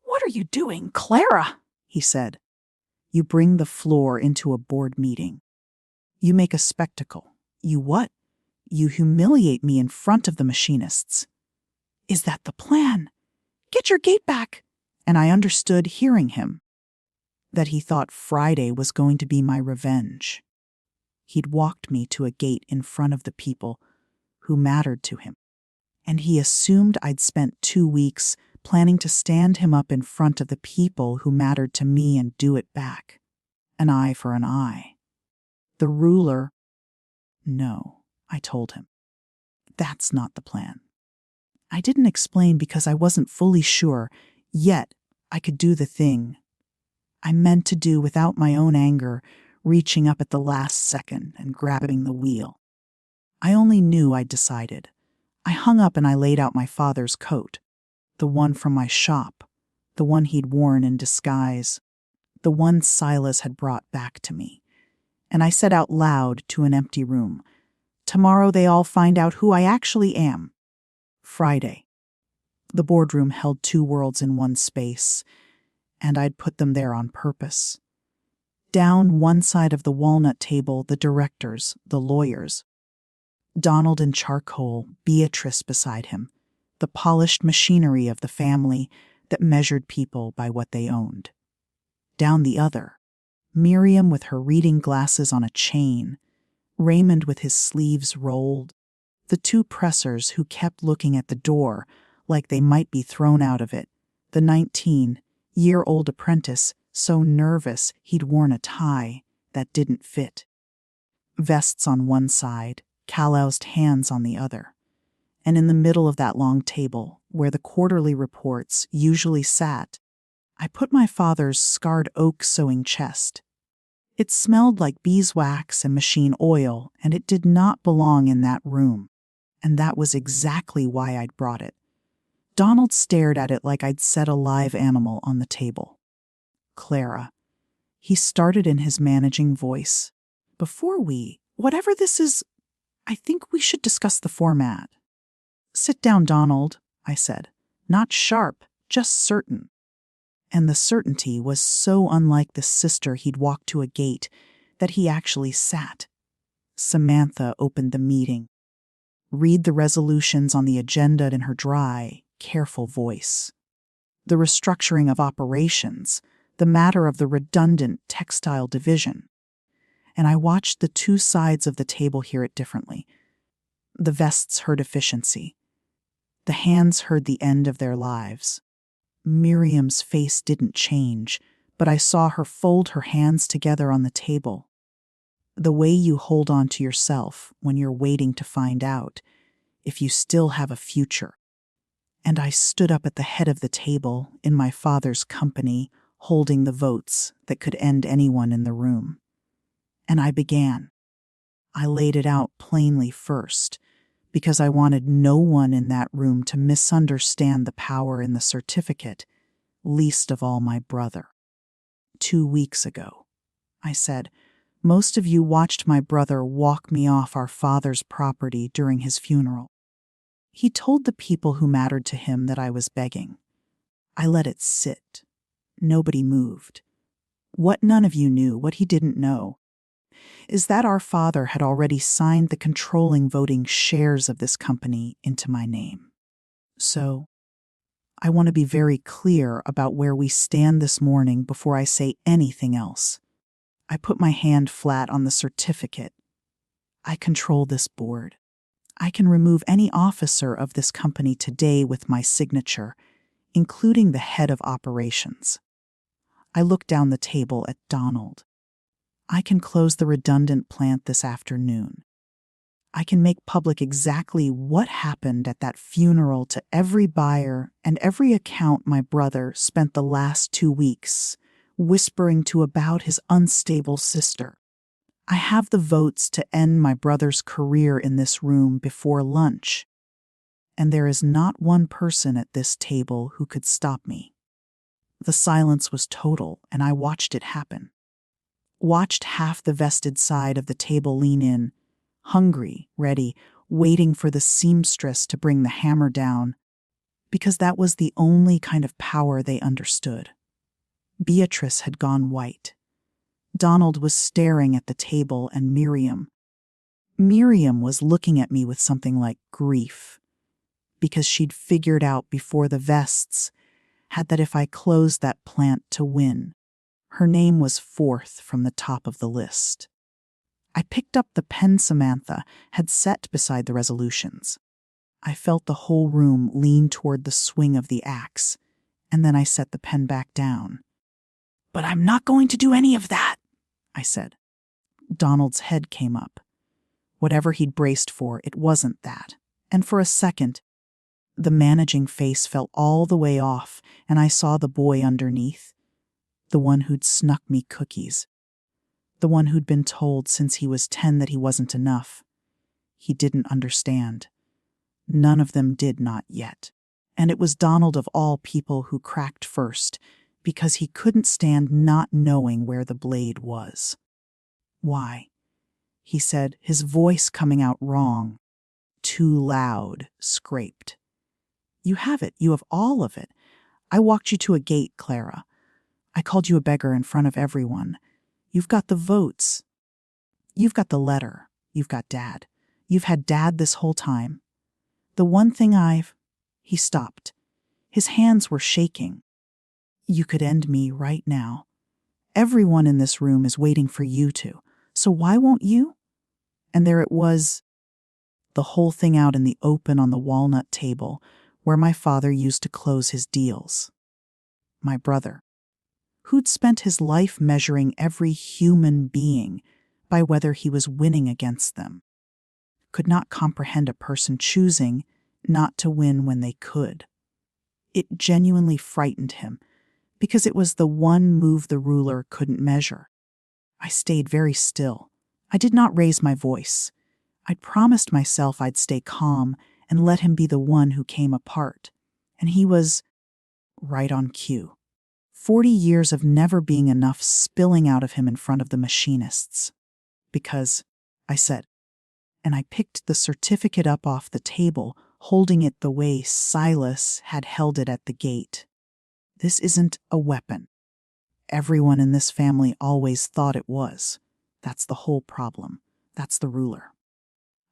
"What are you doing, Clara?" he said. "You bring the floor into a board meeting. You make a spectacle. You what? You humiliate me in front of the machinists. Is that the plan? Get your gate back." And I understood, hearing him, that he thought Friday was going to be my revenge. He'd walked me to a gate in front of the people who mattered to him. And he assumed I'd spent 2 weeks planning to stand him up in front of the people who mattered to me and do it back. An eye for an eye. The ruler. No, I told him. That's not the plan. I didn't explain because I wasn't fully sure, yet I could do the thing I meant to do without my own anger reaching up at the last second and grabbing the wheel. I only knew I'd decided. I hung up and I laid out my father's coat, the one from my shop, the one he'd worn in disguise, the one Silas had brought back to me. And I said out loud to an empty room, "Tomorrow they all find out who I actually am." Friday. The boardroom held 2 worlds in one space, and I'd put them there on purpose. Down one side of the walnut table, the directors, the lawyers. Donald in charcoal, Beatrice beside him, the polished machinery of the family that measured people by what they owned. Down the other, Miriam with her reading glasses on a chain, Raymond with his sleeves rolled, the two pressers who kept looking at the door like they might be thrown out of it, the 19-year-old apprentice so nervous he'd worn a tie that didn't fit. Vests on one side, calloused hands on the other. And in the middle of that long table, where the quarterly reports usually sat, I put my father's scarred oak sewing chest. It smelled like beeswax and machine oil, and it did not belong in that room. And that was exactly why I'd brought it. Donald stared at it like I'd set a live animal on the table. Clara. He started in his managing voice. Whatever this is, I think we should discuss the format. Sit down, Donald, I said. Not sharp, just certain. And the certainty was so unlike the sister he'd walked to a gate that he actually sat. Samantha opened the meeting. Read the resolutions on the agenda in her dry, careful voice. The restructuring of operations, the matter of the redundant textile division. And I watched the two sides of the table hear it differently. The vests heard efficiency. The hands heard the end of their lives. Miriam's face didn't change, but I saw her fold her hands together on the table. The way you hold on to yourself when you're waiting to find out if you still have a future. And I stood up at the head of the table in my father's company, holding the votes that could end anyone in the room. And I began. I laid it out plainly first, because I wanted no one in that room to misunderstand the power in the certificate, least of all my brother. 2 weeks ago, I said, most of you watched my brother walk me off our father's property during his funeral. He told the people who mattered to him that I was begging. I let it sit. Nobody moved. What none of you knew, what he didn't know, is that our father had already signed the controlling voting shares of this company into my name. So, I want to be very clear about where we stand this morning before I say anything else. I put my hand flat on the certificate. I control this board. I can remove any officer of this company today with my signature, including the head of operations. I look down the table at Donald. I can close the redundant plant this afternoon. I can make public exactly what happened at that funeral to every buyer and every account my brother spent the last 2 weeks whispering to about his unstable sister. I have the votes to end my brother's career in this room before lunch, and there is not one person at this table who could stop me. The silence was total, and I watched it happen. Watched half the vested side of the table lean in, hungry, ready, waiting for the seamstress to bring the hammer down, because that was the only kind of power they understood. Beatrice had gone white. Donald was staring at the table, and Miriam was looking at me with something like grief, because she'd figured out before the vests had that if I closed that plant to win, her name was fourth from the top of the list. I picked up the pen Samantha had set beside the resolutions. I felt the whole room lean toward the swing of the axe, and then I set the pen back down. "But I'm not going to do any of that," I said. Donald's head came up. Whatever he'd braced for, it wasn't that. And for a second, the managing face fell all the way off, and I saw the boy underneath. The one who'd snuck me cookies. The one who'd been told since he was 10 that he wasn't enough. He didn't understand. None of them did, not yet. And it was Donald of all people who cracked first, because he couldn't stand not knowing where the blade was. "Why?" he said, his voice coming out wrong. Too loud, scraped. "You have it. You have all of it. I walked you to a gate, Clara. I called you a beggar in front of everyone. You've got the votes. You've got the letter. You've got Dad. You've had Dad this whole time. The one thing He stopped. His hands were shaking. You could end me right now. Everyone in this room is waiting for you to. So why won't you? And there it was, the whole thing out in the open on the walnut table where my father used to close his deals. My brother, who'd spent his life measuring every human being by whether he was winning against them, could not comprehend a person choosing not to win when they could. It genuinely frightened him, because it was the one move the ruler couldn't measure. I stayed very still. I did not raise my voice. I'd promised myself I'd stay calm and let him be the one who came apart. And he was right on cue. 40 years of never being enough spilling out of him in front of the machinists. Because, I said, and I picked the certificate up off the table, holding it the way Silas had held it at the gate. This isn't a weapon. Everyone in this family always thought it was. That's the whole problem. That's the ruler.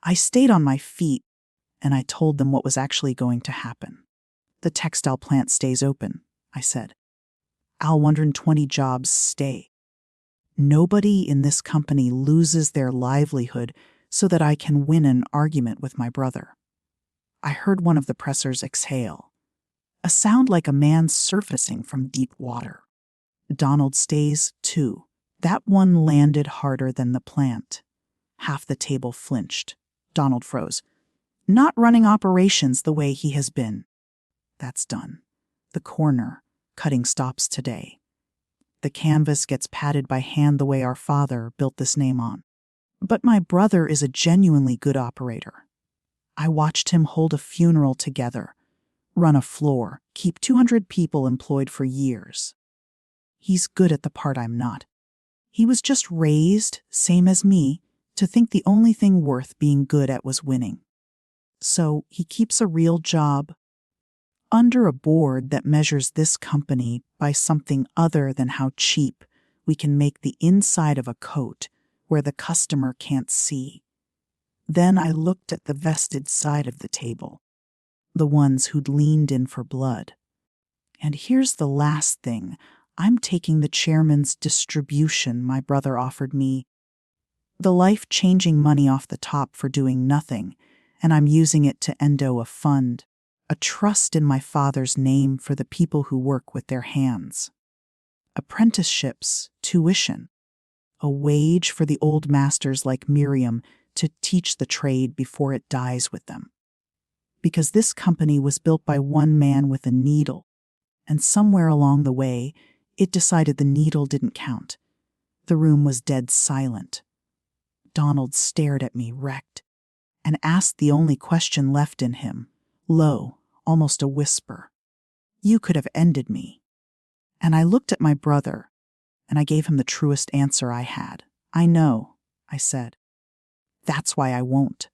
I stayed on my feet, and I told them what was actually going to happen. The textile plant stays open, I said. Our 120 jobs stay. Nobody in this company loses their livelihood so that I can win an argument with my brother. I heard one of the pressers exhale, a sound like a man surfacing from deep water. Donald stays, too. That one landed harder than the plant. Half the table flinched. Donald froze. Not running operations the way he has been. That's done. The corner, cutting stops today. The canvas gets padded by hand the way our father built this name on. But my brother is a genuinely good operator. I watched him hold a funeral together, run a floor, keep 200 people employed for years. He's good at the part I'm not. He was just raised, same as me, to think the only thing worth being good at was winning. So he keeps a real job under a board that measures this company by something other than how cheap we can make the inside of a coat where the customer can't see. Then I looked at the vested side of the table, the ones who'd leaned in for blood. And here's the last thing. I'm taking the chairman's distribution my brother offered me, the life-changing money off the top for doing nothing, and I'm using it to endo a fund, a trust in my father's name for the people who work with their hands. Apprenticeships, tuition, a wage for the old masters like Miriam to teach the trade before it dies with them. Because this company was built by one man with a needle, and somewhere along the way, it decided the needle didn't count. The room was dead silent. Donald stared at me, wrecked, and asked the only question left in him, low, almost a whisper. You could have ended me. And I looked at my brother, and I gave him the truest answer I had. I know, I said. That's why I won't.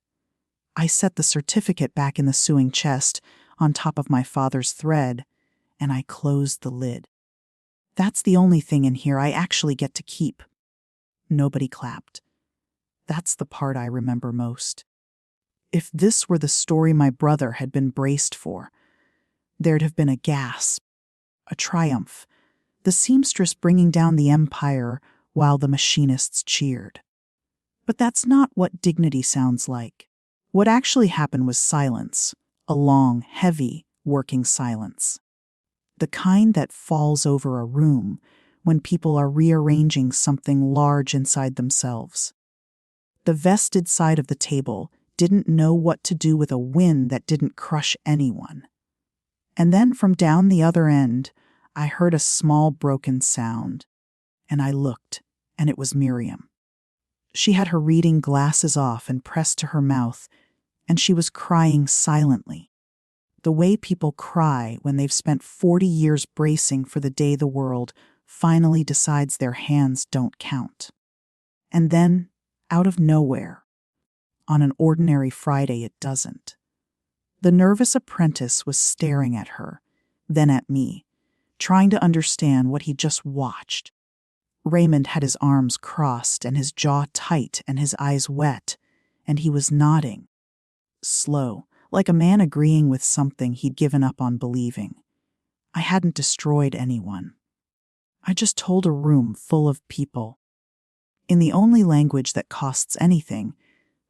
I set the certificate back in the sewing chest on top of my father's thread, and I closed the lid. That's the only thing in here I actually get to keep. Nobody clapped. That's the part I remember most. If this were the story my brother had been braced for, there'd have been a gasp, a triumph, the seamstress bringing down the empire while the machinists cheered. But that's not what dignity sounds like. What actually happened was silence, a long, heavy, working silence. The kind that falls over a room when people are rearranging something large inside themselves. The vested side of the table didn't know what to do with a win that didn't crush anyone. And then from down the other end, I heard a small broken sound, and I looked, and it was Miriam. She had her reading glasses off and pressed to her mouth, and she was crying silently, the way people cry when they've spent 40 years bracing for the day the world finally decides their hands don't count. And then, out of nowhere, on an ordinary Friday it doesn't. The nervous apprentice was staring at her, then at me, trying to understand what he'd just watched. Raymond had his arms crossed and his jaw tight and his eyes wet, and he was nodding. Slow, like a man agreeing with something he'd given up on believing. I hadn't destroyed anyone. I just told a room full of people, in the only language that costs anything,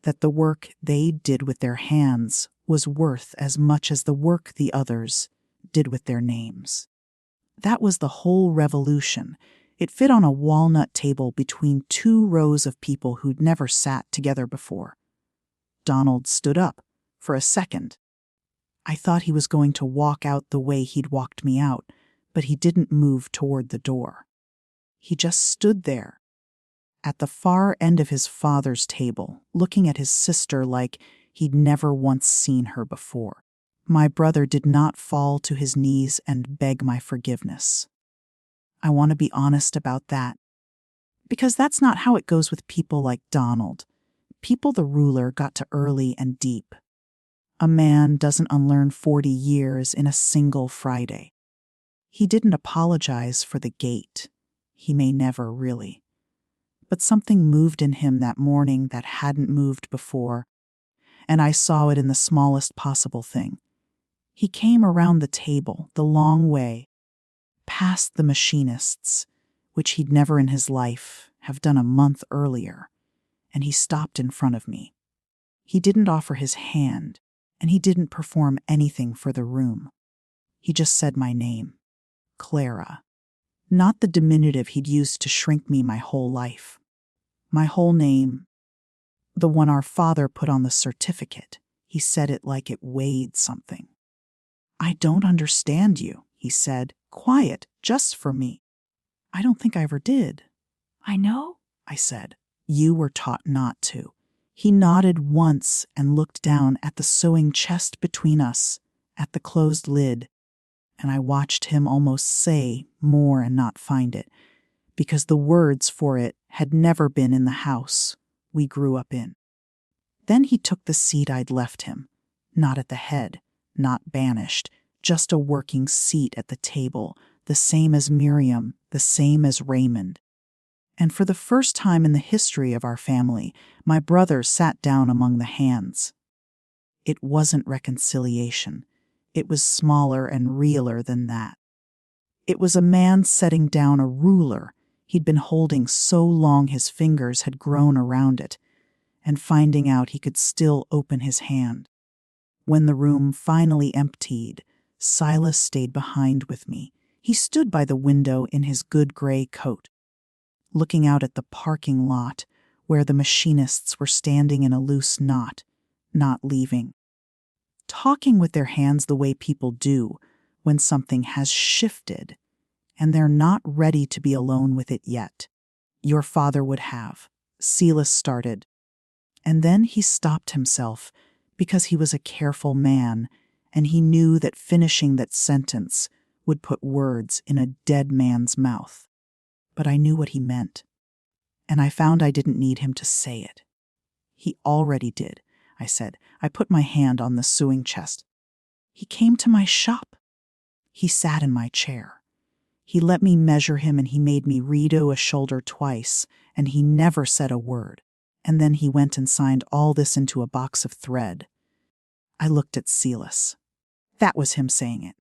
that the work they did with their hands was worth as much as the work the others did with their names. That was the whole revolution. It fit on a walnut table between 2 rows of people who'd never sat together before. Donald stood up for a second. I thought he was going to walk out the way he'd walked me out, but he didn't move toward the door. He just stood there, at the far end of his father's table, looking at his sister like he'd never once seen her before. My brother did not fall to his knees and beg my forgiveness. I want to be honest about that, because that's not how it goes with people like Donald. People the ruler got to early and deep. A man doesn't unlearn 40 years in a single Friday. He didn't apologize for the gate. He may never really. But something moved in him that morning that hadn't moved before, and I saw it in the smallest possible thing. He came around the table the long way, past the machinists, which he'd never in his life have done a month earlier, and he stopped in front of me. He didn't offer his hand, and he didn't perform anything for the room. He just said my name, Clara, not the diminutive he'd used to shrink me my whole life. My whole name, the one our father put on the certificate. He said it like it weighed something. I don't understand you, he said, quiet, just for me. I don't think I ever did. I know, I said. You were taught not to. He nodded once and looked down at the sewing chest between us, at the closed lid, and I watched him almost say more and not find it, because the words for it had never been in the house we grew up in. Then he took the seat I'd left him, not at the head, not banished, just a working seat at the table, the same as Miriam, the same as Raymond. And for the first time in the history of our family, my brother sat down among the hands. It wasn't reconciliation. It was smaller and realer than that. It was a man setting down a ruler he'd been holding so long his fingers had grown around it, and finding out he could still open his hand. When the room finally emptied, Silas stayed behind with me. He stood by the window in his good gray coat, looking out at the parking lot where the machinists were standing in a loose knot, not leaving, talking with their hands the way people do when something has shifted and they're not ready to be alone with it yet. Your father would have, Silas started. And then he stopped himself because he was a careful man, and he knew that finishing that sentence would put words in a dead man's mouth. But I knew what he meant, and I found I didn't need him to say it. He already did, I said. I put my hand on the sewing chest. He came to my shop. He sat in my chair. He let me measure him, and he made me redo a shoulder twice, and he never said a word. And then he went and signed all this into a box of thread. I looked at Silas. That was him saying it.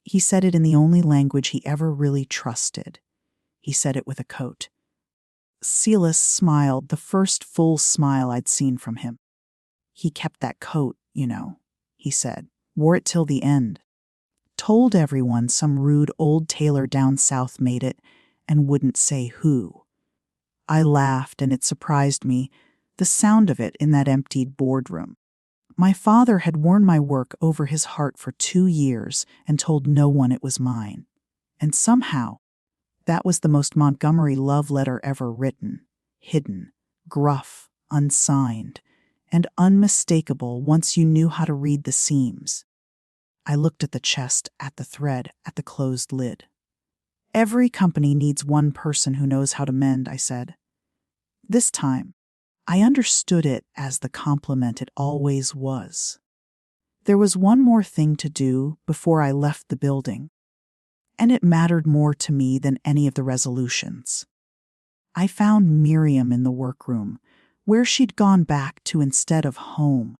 He said it in the only language he ever really trusted. He said it with a coat. Silas smiled, the first full smile I'd seen from him. He kept that coat, you know, he said. Wore it till the end. Told everyone some rude old tailor down south made it and wouldn't say who. I laughed, and it surprised me, the sound of it in that emptied boardroom. My father had worn my work over his heart for 2 years and told no one it was mine. And somehow, that was the most Montgomery love letter ever written, hidden, gruff, unsigned, and unmistakable once you knew how to read the seams. I looked at the chest, at the thread, at the closed lid. Every company needs one person who knows how to mend, I said. This time, I understood it as the compliment it always was. There was one more thing to do before I left the building, and it mattered more to me than any of the resolutions. I found Miriam in the workroom, where she'd gone back to instead of home.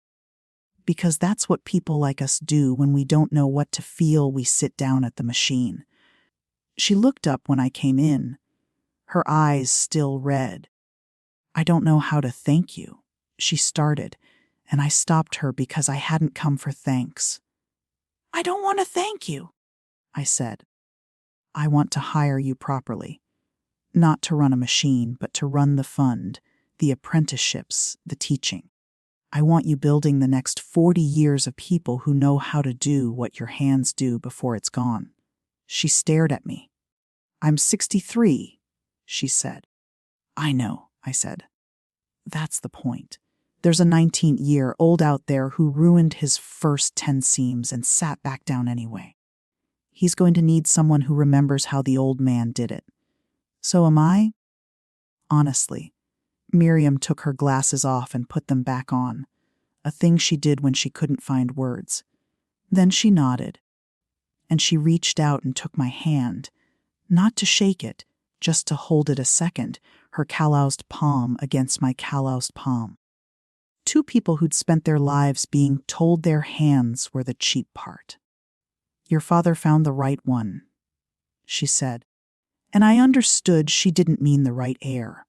Because that's what people like us do when we don't know what to feel. We sit down at the machine. She looked up when I came in, her eyes still red. "I don't know how to thank you," she started, and I stopped her because I hadn't come for thanks. "I don't want to thank you," I said. "I want to hire you properly. Not to run a machine, but to run the fund, the apprenticeships, the teaching. I want you building the next 40 years of people who know how to do what your hands do before it's gone." She stared at me. "I'm 63, she said. "I know," I said. "That's the point. There's a 19-year-old out there who ruined his first 10 seams and sat back down anyway. He's going to need someone who remembers how the old man did it. So am I?" Honestly, Miriam took her glasses off and put them back on, a thing she did when she couldn't find words. Then she nodded, and she reached out and took my hand, not to shake it, just to hold it a second, her calloused palm against my calloused palm. Two people who'd spent their lives being told their hands were the cheap part. "Your father found the right one," she said, and I understood she didn't mean the right heir.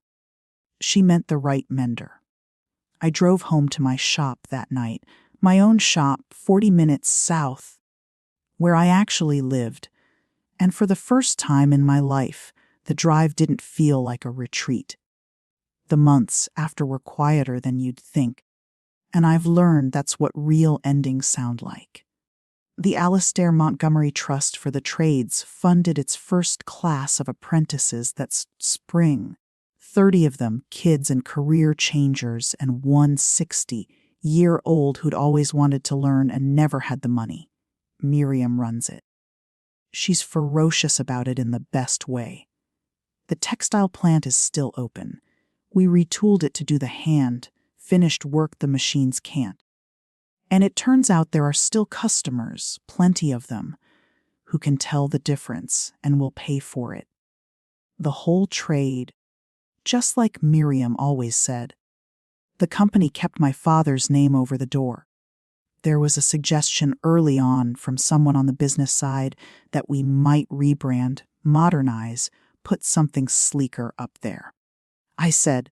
She meant the right mender. I drove home to my shop that night, my own shop 40 minutes south, where I actually lived, and for the first time in my life, the drive didn't feel like a retreat. The months after were quieter than you'd think, and I've learned that's what real endings sound like. The Alastair Montgomery Trust for the Trades funded its first class of apprentices that spring. 30 of them kids and career changers, and one 60-year-old who'd always wanted to learn and never had the money. Miriam runs it. She's ferocious about it in the best way. The textile plant is still open. We retooled it to do the hand-finished work the machines can't. And it turns out there are still customers, plenty of them, who can tell the difference and will pay for it. The whole trade, just like Miriam always said. The company kept my father's name over the door. There was a suggestion early on from someone on the business side that we might rebrand, modernize, put something sleeker up there. I said,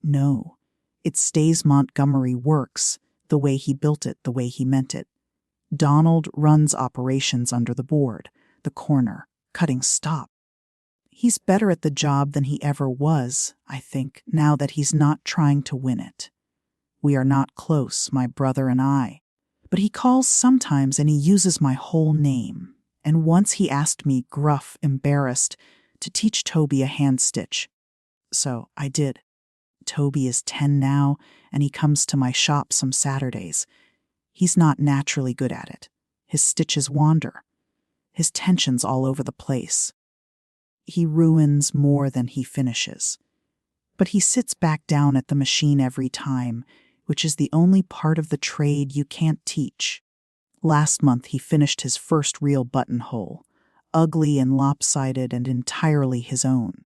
"No, it stays Montgomery Works, the way he built it, the way he meant it. Donald runs operations under the board, the corner, cutting stop. He's better at the job than he ever was, I think, now that he's not trying to win it. We are not close, my brother and I, but he calls sometimes and he uses my whole name. And once he asked me, gruff, embarrassed, to teach Toby a hand stitch. So I did. Toby is 10 now, and he comes to my shop some Saturdays. He's not naturally good at it. His stitches wander. His tension's all over the place. He ruins more than he finishes. But he sits back down at the machine every time, which is the only part of the trade you can't teach. Last month he finished his first real buttonhole, ugly and lopsided and entirely his own.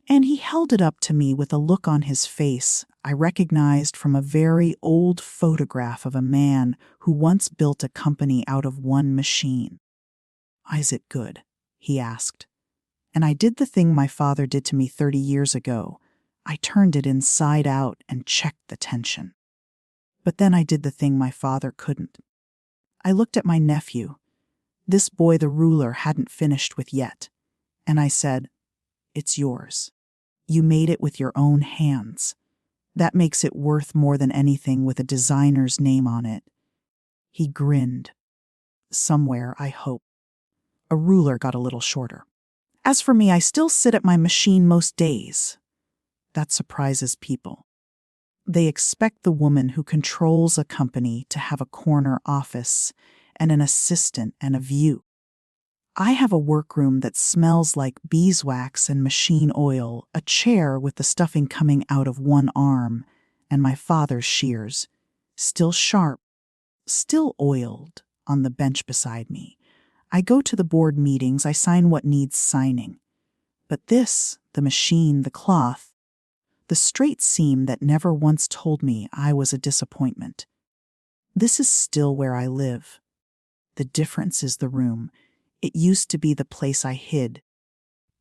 And he held it up to me with a look on his face I recognized from a very old photograph of a man who once built a company out of one machine. "Is it good?" he asked. And I did the thing my father did to me 30 years ago. I turned it inside out and checked the tension. But then I did the thing my father couldn't. I looked at my nephew, this boy the ruler hadn't finished with yet, and I said, "It's yours. You made it with your own hands. That makes it worth more than anything with a designer's name on it." He grinned. Somewhere, I hope. A ruler got a little shorter. As for me, I still sit at my machine most days. That surprises people. They expect the woman who controls a company to have a corner office and an assistant and a view. I have a workroom that smells like beeswax and machine oil, a chair with the stuffing coming out of one arm, and my father's shears, still sharp, still oiled, on the bench beside me. I go to the board meetings, I sign what needs signing. But this, the machine, the cloth, the straight seam that never once told me I was a disappointment. This is still where I live. The difference is the room. It used to be the place I hid,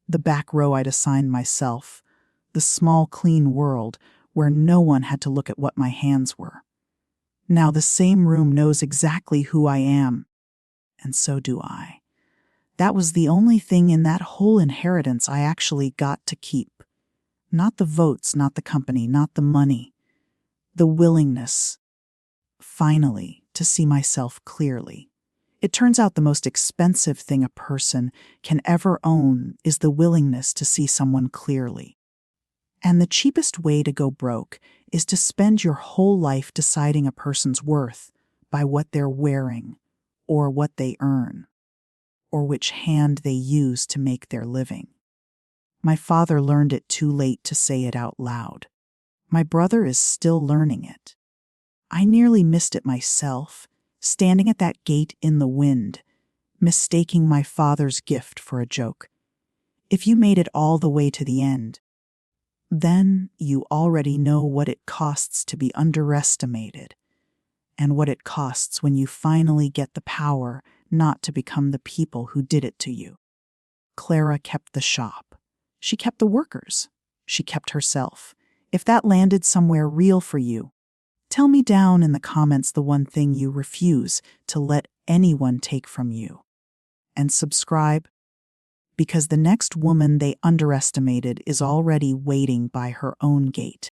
the back row I'd assigned myself, the small, clean world where no one had to look at what my hands were. Now the same room knows exactly who I am, and so do I. That was the only thing in that whole inheritance I actually got to keep. Not the votes, not the company, not the money. The willingness, finally, to see myself clearly. It turns out the most expensive thing a person can ever own is the willingness to see someone clearly. And the cheapest way to go broke is to spend your whole life deciding a person's worth by what they're wearing, or what they earn, or which hand they use to make their living. My father learned it too late to say it out loud. My brother is still learning it. I nearly missed it myself, standing at that gate in the wind, mistaking my father's gift for a joke. If you made it all the way to the end, then you already know what it costs to be underestimated, and what it costs when you finally get the power not to become the people who did it to you. Clara kept the shop. She kept the workers. She kept herself. If that landed somewhere real for you, tell me down in the comments the one thing you refuse to let anyone take from you. And subscribe, because the next woman they underestimated is already waiting by her own gate.